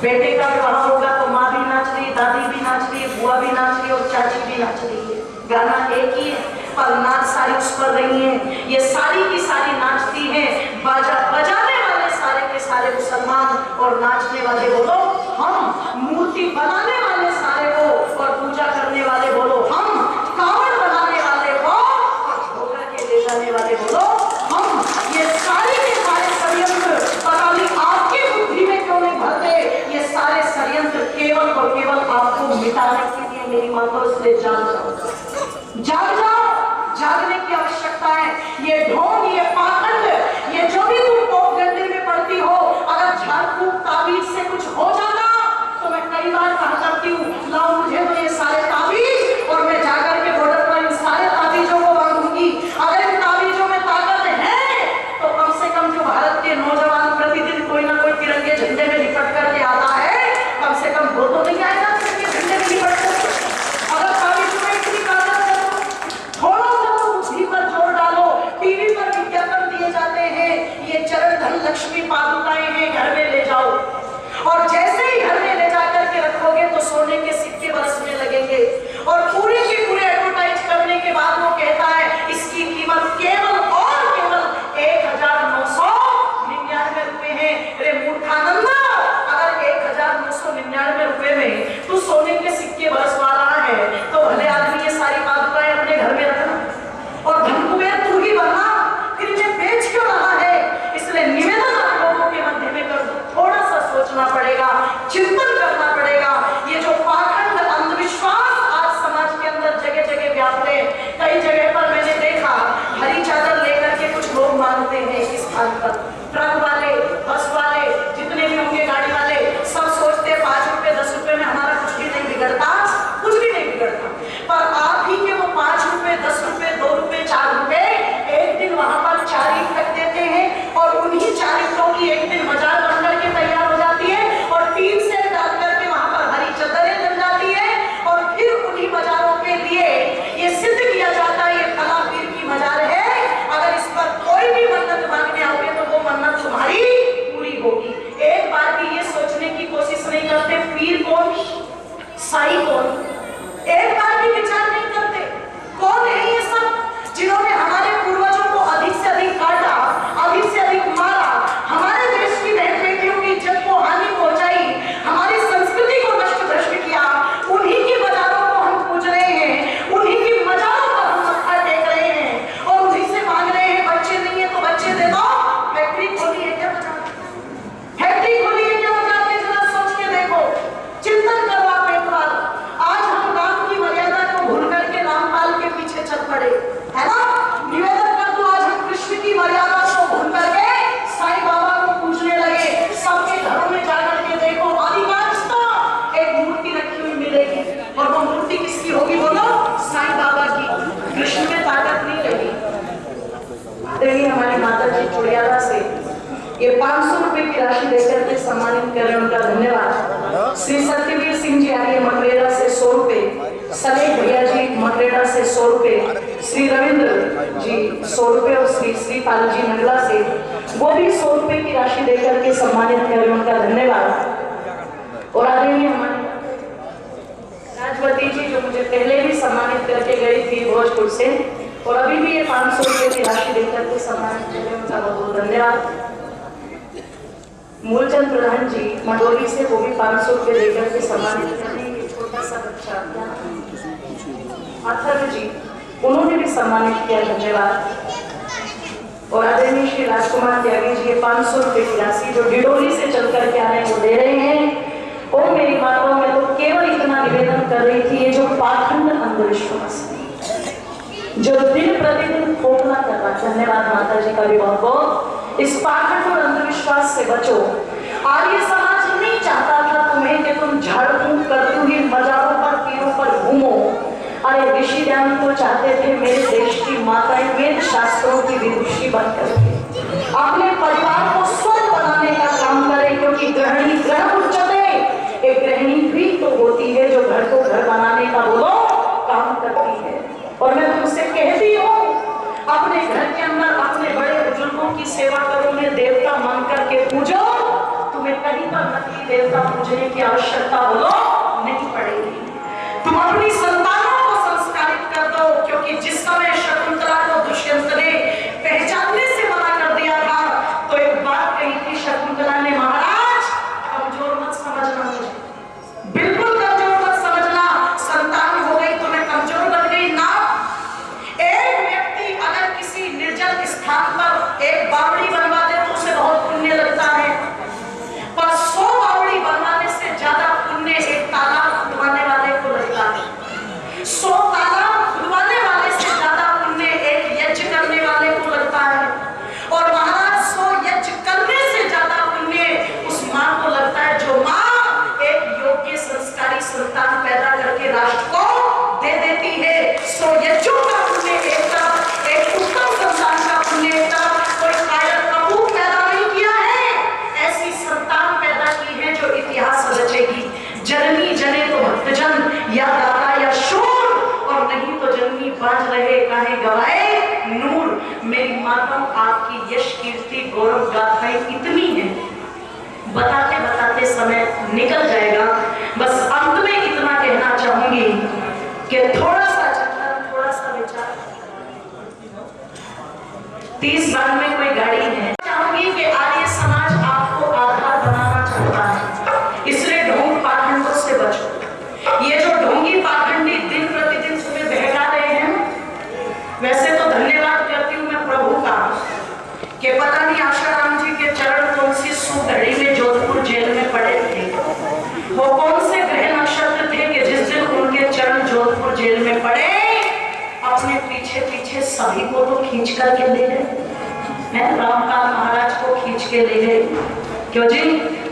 बेटे का विवाह होगा तो माँ भी नाच रही, दादी भी नाच रही है, बुआ भी नाच रही है, और चाची भी नाच रही है। गाना एक ही है पर नाच सारी उस पर रही है। ये सारी की सारी नाचती हैं, बाजा बजाने वाले सारे के सारे मुसलमान, और नाचने वाले बोलो हम, मूर्ति बनाने वाले सारे वो, और पूजा करने वाले बोलो हम, कावड़ बनाने वाले वो, और धोकर के ले जाने वाले बोलो हम। ये सारे के सारे षड्यंत्र पता नहीं आपकी बुद्धि में क्यों नहीं भरते। ये सारे षड्यंत्र केवल और केवल आपको मिटाने के लिए मेरी माताओं से जाग जाओ, जाग जाओ, जागने की आवश्यकता है। ये ढोंग, ये पाखंड, ये जो भी तुम पोप गड्ढे में पड़ती हो, अगर झाड़ फूंक ताबीज से कुछ हो जाता तो मैं कई बार कहा करती हूँ लाओ मुझे तो ये सारे ताबीज, और मैं जाकर के बॉर्डर पर इन सारे ताबीजों को बांधूंगी। अगर इन ताबीजों में ताकत है तो कम से कम जो भारत के नौजवान प्रतिदिन कोई ना कोई तिरंगे झंडे में लिपट करके आता है, कम से कम वो तो नहीं आएगा तिरंगे झंडे में लिपट कर। अगर ताबीजों में इतनी ताकत है थोड़ा सा तो बुद्धि पर जोर डालो। टीवी पर विज्ञापन दिए जाते हैं, ये चरण धन लक्ष्मी पादुकाएं हैं, घर में ले जाओ, और जैसे ही घर में ले जाकर के रखोगे तो सोने के सिक्के बरसने साई कौन? एक बार भी विचार नहीं करते कौन है ये सब जिन्होंने हमारे पूर्वजों को अधिक से अधिक काटा, अधिक से अधिक मारा, हमारे देश की बहन बेटियों की इज्जत को हानि पहुंचाई, हमारी संस्कृति को नष्ट भ्रष्ट किया। उन्हीं की मजारों को हम पूज रहे हैं, उन्हीं की मजारों पर हम मत्था टेक रहे हैं और उन्हीं से मांग रहे हैं बच्चे नहीं है तो बच्चे दे दो। फैक्ट्री खोली है क्या बजाते? फैक्ट्री खोली है क्या बजाते? जरा सोच के देखो, चिंतन करो आप एक बार। आज हम राम की मर्यादा को भूल करके रामपाल के पीछे चल पड़े, है ना? निवेदन कर दो, आज हम कृष्ण की मर्यादा को भूल करके साईं बाबा को पूजने लगे। सबके घरों में जाकर के देखो, अधिकांशतः एक मूर्ति रखी हुई मिलेगी और वो मूर्ति किसकी होगी बोलो? साईं बाबा की। कृष्ण में ताकत नहीं लगी। देखिए हमारी माता जी चुड़ियाला से ये 500 रुपए की राशि देकर के सम्मानित कर रहे हैं, उनका धन्यवाद। श्री सत्यवीर सिंह जी आगे मकरेरा से 100 रुपए, सलेख भैया जी मकरेरा से 100 रुपए, श्री रविंद्र जी 100 रुपए और श्री श्रीपाल जी नगला से वो भी 100 रुपए की राशि देकर के सम्मानित कर रहे हैं, उनका धन्यवाद। और आदरणीय हमारे राजवती जी जो मुझे पहले भी सम्मानित करके गई थी भोजपुर से और अभी भी ये 500 रुपए की राशि देकर के सम्मानित कर रहे हैं, उनका बहुत बहुत धन्यवाद। मूलचंद प्रधान जी मंडोली से वो भी 500 रुपए देकर के सम्मानित कर रहे हैं। छोटा सा बच्चा अथर्व जी उन्होंने भी सम्मानित किया, धन्यवाद। और आदरणीय श्री राजकुमार त्यागी जी 500 रुपए की राशि जो डिडोली से चल करके आ रहे हैं वो दे रहे हैं। और मेरी माताओं में तो केवल इतना निवेदन कर रही थी, ये जो पाखंड अंधविश्वास जो दिन प्रतिदिन खोखला कर रहा, धन्यवाद माता जी का भी बहुत बहुत। इस पाखंड और अंधविश्वास से बचो। आर्य समाज नहीं चाहता था तुम्हें कि तुम झाड़ फूंक करती हुई मजारों पर पीरों पर घूमो। अरे ऋषि ध्यान को चाहते थे मेरे देश की माताएं वेद शास्त्रों की विदुषी बनकर अपने परिवार को स्वस्थ बनाने का काम करें, क्योंकि गृहिणी ग्रह उच्चते, एक गृहिणी भी तो होती है जो घर को घर बनाने का बोलो काम करती है। और मैं तुमसे कहती हूँ अपने घर के अंदर अपने बड़े बुजुर्गों की सेवा करो, उन्हें देवता मान करके पूजो, तुम्हें कहीं पर नकली देवता पूजने की आवश्यकता बोलो नहीं पड़ेगी। तुम अपनी संतानों को संस्कारित कर दो, क्योंकि जिस समय शकुंतला को दुष्यंत ने पहचानने से मना कर दिया था तो एक बात कही थी शकुंतला ने, महाराज कमजोर मत समझना मुझे, बिल्कुल कमजोर मत समझना, संतान हो गई तो मैं कमजोर बन गई ना। एक व्यक्ति अगर किसी निर्जल स्थान पर एक बावड़ी बनवा दे तो उसे बहुत पुण्य लगता है, पर 100 बावड़ी बनवाने से ज्यादा पुण्य एक तालाब खुदवाने वाले को लगता है। 100 तालाब खुदवाने वाले से ज्यादा पुण्य एक यज्ञ करने वाले को लगता है। और महाराज 100 यज्ञ करने से ज्यादा पुण्य उस माँ को लगता है जो माँ एक योग्य संस्कारी संतान पैदा करके राष्ट्र को दे देती है। 100 यज्ञों का पुण्य एक तरफ, एक उत्तम संतान का पुण्य एक तरफ। कोई कायर कपूर पैदा नहीं किया है, ऐसी संतान पैदा की है जो इतिहास रचेगी। जननी जने तो भक्तजन या दाता या शूर, और नहीं तो जननी बाज रहे काहे गवाए नूर। मेरी माताओं आपकी यश कीर्ति गौरव गाथाएं इतनी है, बताते बताते समय निकल जाएगा। बस अंत में इतना कहना चाहूंगी कि थोड़ा सा चिंतन, थोड़ा सा विचार। 30 बार में कोई गाड़ी है, चाहूंगी कि आर्य समाज आपको आधार बनाना चाहता है, इसलिए ढोंग पाखंडों से बचो। ये जो ढोंगी पाखंडी दिन प्रतिदिन तुम्हें बहका रहे हैं, वैसे तो धन्यवाद करती हूँ मैं प्रभु का कि पता नहीं आशाराम जी के चरण कौन सी सुघड़ी में जोधपुर जेल में पड़े थे, वो कौन से ग्रह नक्षत्र थे कि जिस दिन उनके चरण जोधपुर जेल में पड़े, अपने पीछे पीछे सभी को तो खींच करके ले गए। मैं रामकाल महाराज को खींच के ले गए, क्यों जी?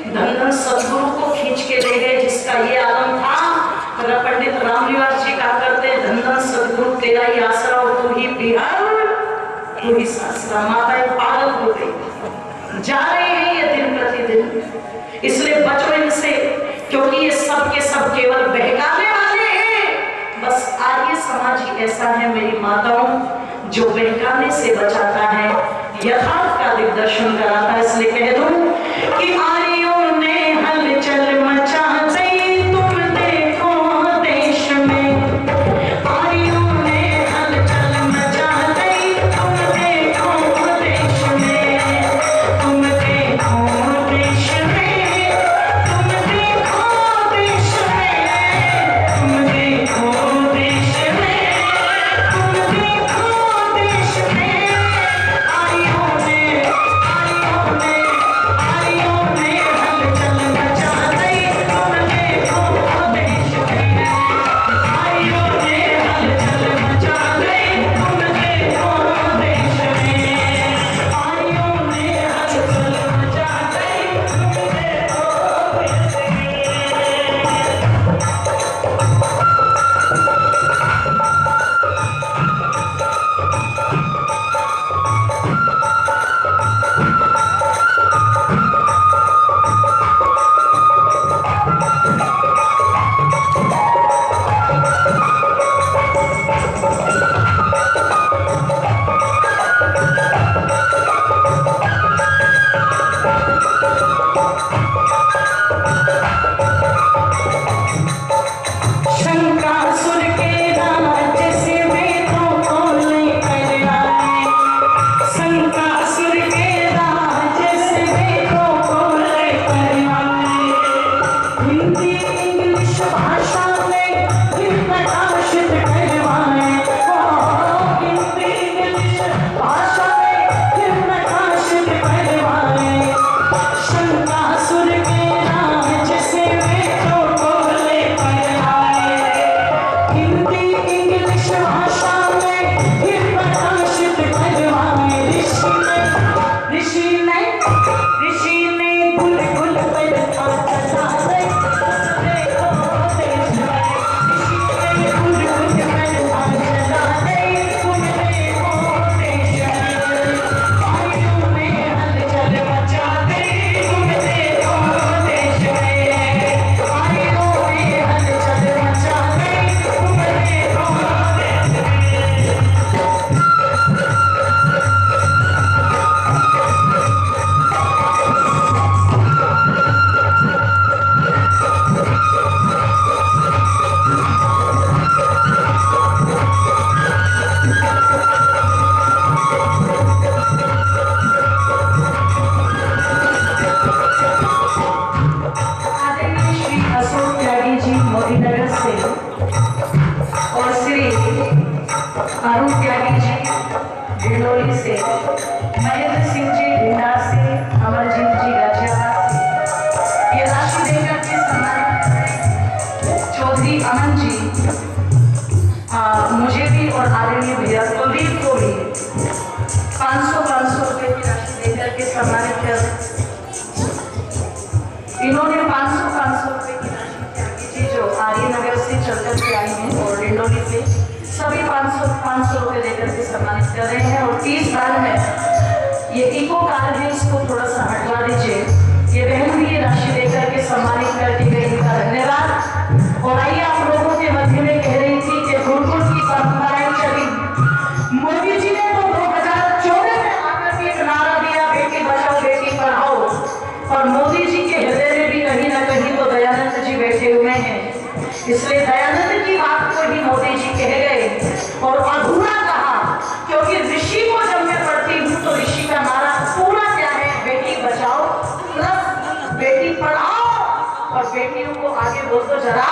धन धन सदगुरु को खींच के ले गए, जिसका ये आलम था। अगर पंडित रामनिवास जी कहा करते धन धन सदगुरु तेरा ही आसरा हो, तू ही बिहार तू ही सासरा। माताएं पागल हो गई, जा रहे हैं ये दिन प्रतिदिन, इसलिए बचो इनसे, क्योंकि ये सब के सब केवल बहकाने वाले हैं। बस आर्य समाज ही ऐसा है मेरी माताओं जो बहकाने से बचाता है, यथार्थ का दिग्दर्शन कराता है। इसलिए कह दूं कि आर्यों ने हलचल मचा दी, तुम देखो मोदीनगर से और श्री अरुण त्यागी जी डिंडोली से, महेंद्र सिंह जी भिंडार से, अमरजीत जी गाजियाबाद से ये राशि देकर के सम्मानित करें। चौधरी अमन जी मुझे भी और आदरणीय भैया कुलदीप को भी 500 रुपए की राशि देकर के सम्मानित कर। इन्होंने 500 रुपए की राशि त्यागी जी जो आर्यनगर से चलकर के आई हैं और डिंडोली से सभी 500 रुपए देकर के सम्मानित कर रहे हैं। और 30 साल में ये इको कार है, इसको थोड़ा सा हटवा दीजिए। ये बहन भी ये राशि देकर के सम्मानित कर दी गई, इनका धन्यवाद। और आइए आप लोगों के मध्य में कह रही थी कि गुरुकुल की परंपराएं चली। मोदी जी ने तो 2014 में आकर के एक नारा दिया, बेटी बचाओ बेटी पढ़ाओ, और मोदी जी के हृदय में भी कहीं ना कहीं तो दयानंद जी बैठे हुए हैं, इसलिए दयानंद की बात को ही मोदी जी कह गए और अधूरा कहा। क्योंकि ऋषि को जब मैं पढ़ती हूँ तो ऋषि का नारा पूरा क्या है, बेटी बचाओ प्लस बेटी पढ़ाओ, और बेटियों को आगे बोल तो जरा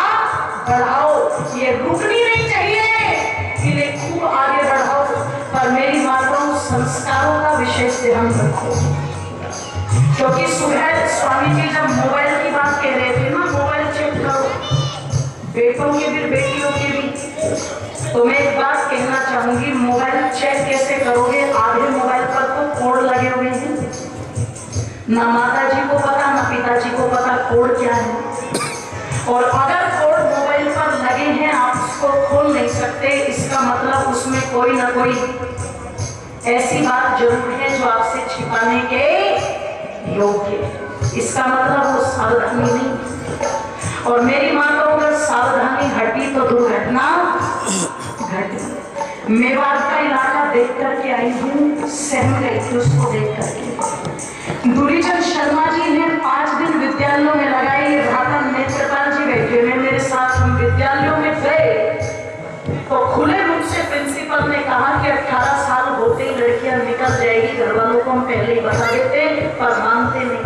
बढ़ाओ। ये रुकनी नहीं चाहिए, इन्हें खूब आगे बढ़ाओ। पर मेरी माताओं, संस्कारों का विशेष ध्यान रखो। क्योंकि सुबह स्वामी जी जब मोबाइल की बात कह रहे थे ना, मोबाइल चेक करो, बेटों के भी बेटियों के भी, तो मैं एक बात कहना चाहूंगी, मोबाइल चेक कैसे करोगे? आधे मोबाइल पर तो कोड लगे हुए हैं, ना माता जी को पता ना पिताजी को पता कोड क्या है। और अगर कोड मोबाइल पर लगे हैं, आप उसको खोल नहीं सकते, इसका मतलब उसमें कोई ना कोई ऐसी बात जरूर है जो आपसे छिपाने के योग्य, इसका मतलब वो सावधानी नहीं। और मेरी माँ को अगर सावधानी हटी तो दुर्घटना घटी। मेवाड़ का इलाका देख करके आई हूँ, सहम गई थी उसको देख करके। दूरीचंद शर्मा जी ने 5 दिन विद्यालयों में लगाई। भ्राता नेत्रपाल जी बैठे हुए मेरे साथ, हम विद्यालयों में गए तो खुले मुख से प्रिंसिपल ने कहा कि 18 साल होते ही लड़कियां निकल जाएगी। घर वालों को हम पहले ही बता देते, पर मानते नहीं।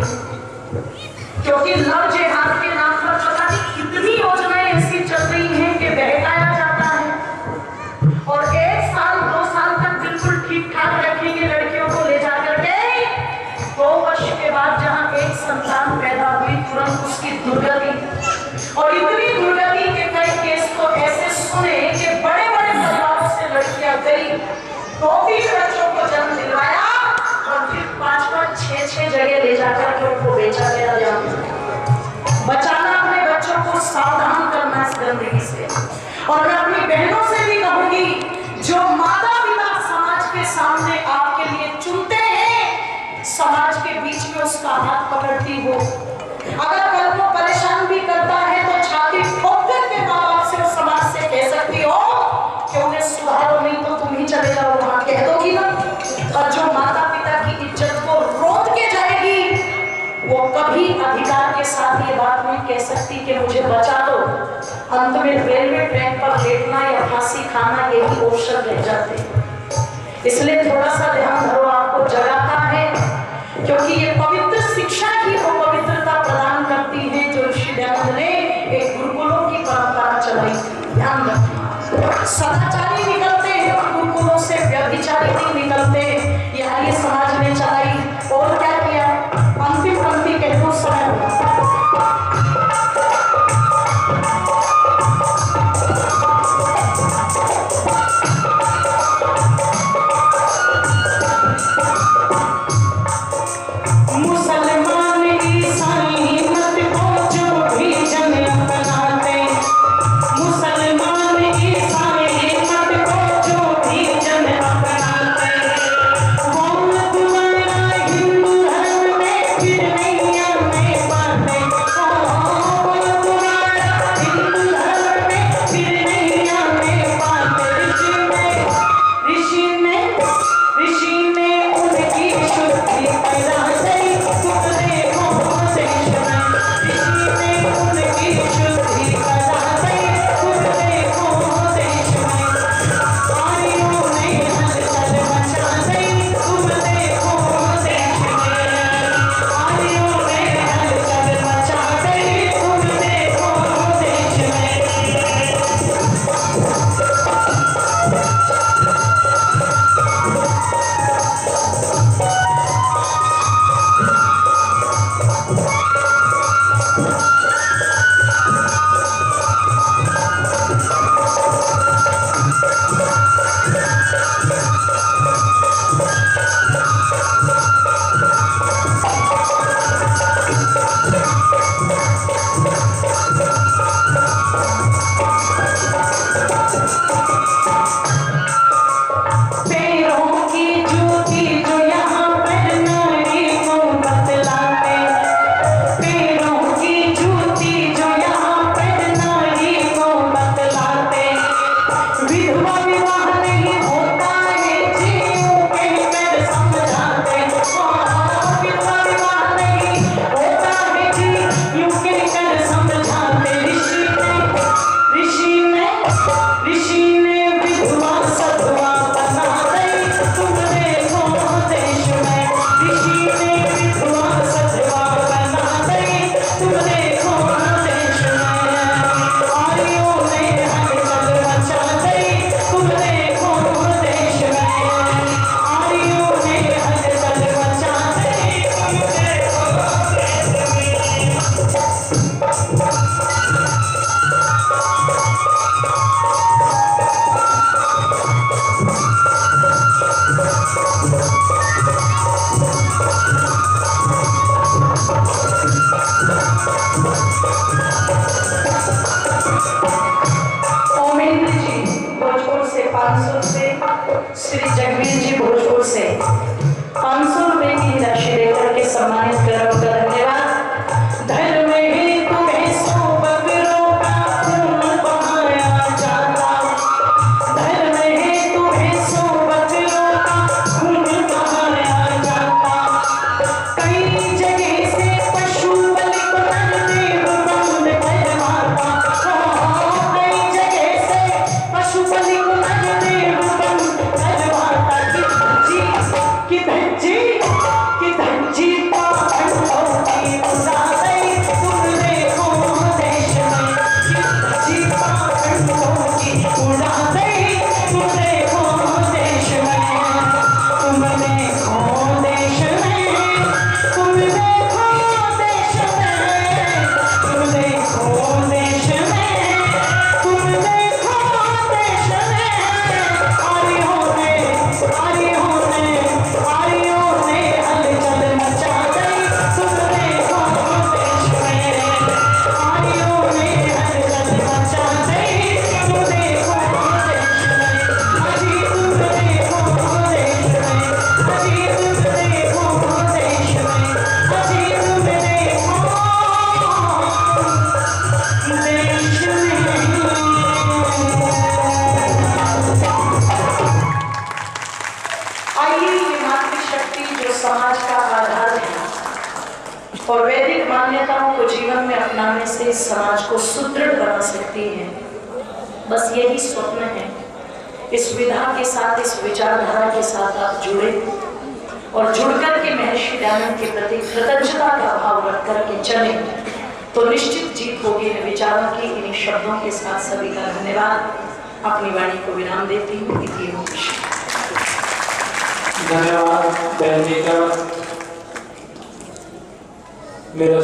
क्योंकि लव जिहाद के नाम पर पता नहीं कितनी योजनाएं ऐसी चल रही हैं कि बहकाया जाता है। और 1 साल 2 साल तक बिल्कुल ठीक ठाक रखेंगे लड़कियों को ले जाकर के, 2 वर्ष के बाद जहां एक संतान पैदा हुई तुरंत उसकी दुर्गति। और इतनी दुर्गति के कई केस तो ऐसे सुने कि बड़े बड़े परिवारों से लड़कियां गई, 2-3 बच्चों को जन्म दिलवाया और फिर 5-5 6-6 जगह ले जाकर के उनको बेचा गया। बचाना अपने बच्चों को, सावधान करना इस गंदगी से। और मैं अपनी बहनों से भी कहूंगी, जो माता पिता समाज के सामने आपके लिए चुनते हैं, समाज के बीच में उसका हाथ पकड़ती हो। अगर कल को परेशान भी करता है तो छाती ठोक के माँ बाप से और समाज से कह सकती हो कि उन्हें सुधारो, नहीं तो तुम ही चले जाओ, वहां कह दोगी ना। और जो माता पिता की इज्जत को रोक के जाएगी, वो कभी अधिकार के साथ ये बात नहीं कह सकती कि मुझे बचा दो। अंत में रेलवे ट्रैक पर लेटना या फांसी खाना यही ऑप्शन रह जाते हैं। इसलिए थोड़ा सा ध्यान धरो, आपको जगाता है, क्योंकि ये पवित्र शिक्षा ही वो पवित्रता प्रदान करती है जो ऋषि दयानंद ने एक गुरुकुलों की परंपरा चलाई थी। ध्यान रखना, सदाचारी निकलते हैं गुरुकुलों से, व्यभिचारी नहीं निकलते। ये आर्य समाज ने चलाई। और क्या किया? अंतिम पंक्ति कह दो, समय मुसलमान ईसाई मत को जो भी जन अपनाते, मुसलमान ईसाई मत को जो भी जन अपनाते, वो तुम्हारा ओमेंद्र जी भोजपुर से 500 से, श्री जगवीर जी भोजपुर से 500 रुपए की राशि देकर के सम्मानित करो। धन्यवाद। धर्म में तुम्हें सो बकरों का खून बहाया जाता, धर्म में तुम्हें सो बकरों का खून बहाया जाता। कई जगह से पशु बलि को नरदेव बंद करवाता, कई जगह से पशु बलि को नरदेव बंद करवाता। कि धज्जी पाखंडों की उड़ा गई, तुम देखो देश में। कि धज्जी पाखंडों की उड़ा गई, तुम देखो देश में। तुम देखो देश में, तुम देखो देश में, तुम देखो देश में, तुम देखो देश में। आर्यों ने हलचल मचा गई, तुम देखो देश में। आर्यों ने हलचल मचा गई, तुम देखो देश में। अजी तुम देखो देश में, अजी तुम देखो देश में, अजी तुम देखो देश में। आइए, ये मातृशक्ति जो समाज का आधार है और वैदिक मान्यताओं को जीवन में अपनाने से समाज को सुदृढ़ बना सकती है, बस यही स्वप्न है। इस विधा के साथ, इस विचारधारा के साथ आप जुड़े और जुड़कर के महर्षि दयानंद के प्रति कृतज्ञता का भाव रख करके चले तो निश्चित जीत होगी इन विचारों की। इन शब्दों के साथ सभी का धन्यवाद। अपनी वाणी को विराम देती हूँ। धन्यवाद बहन जी का। मेरा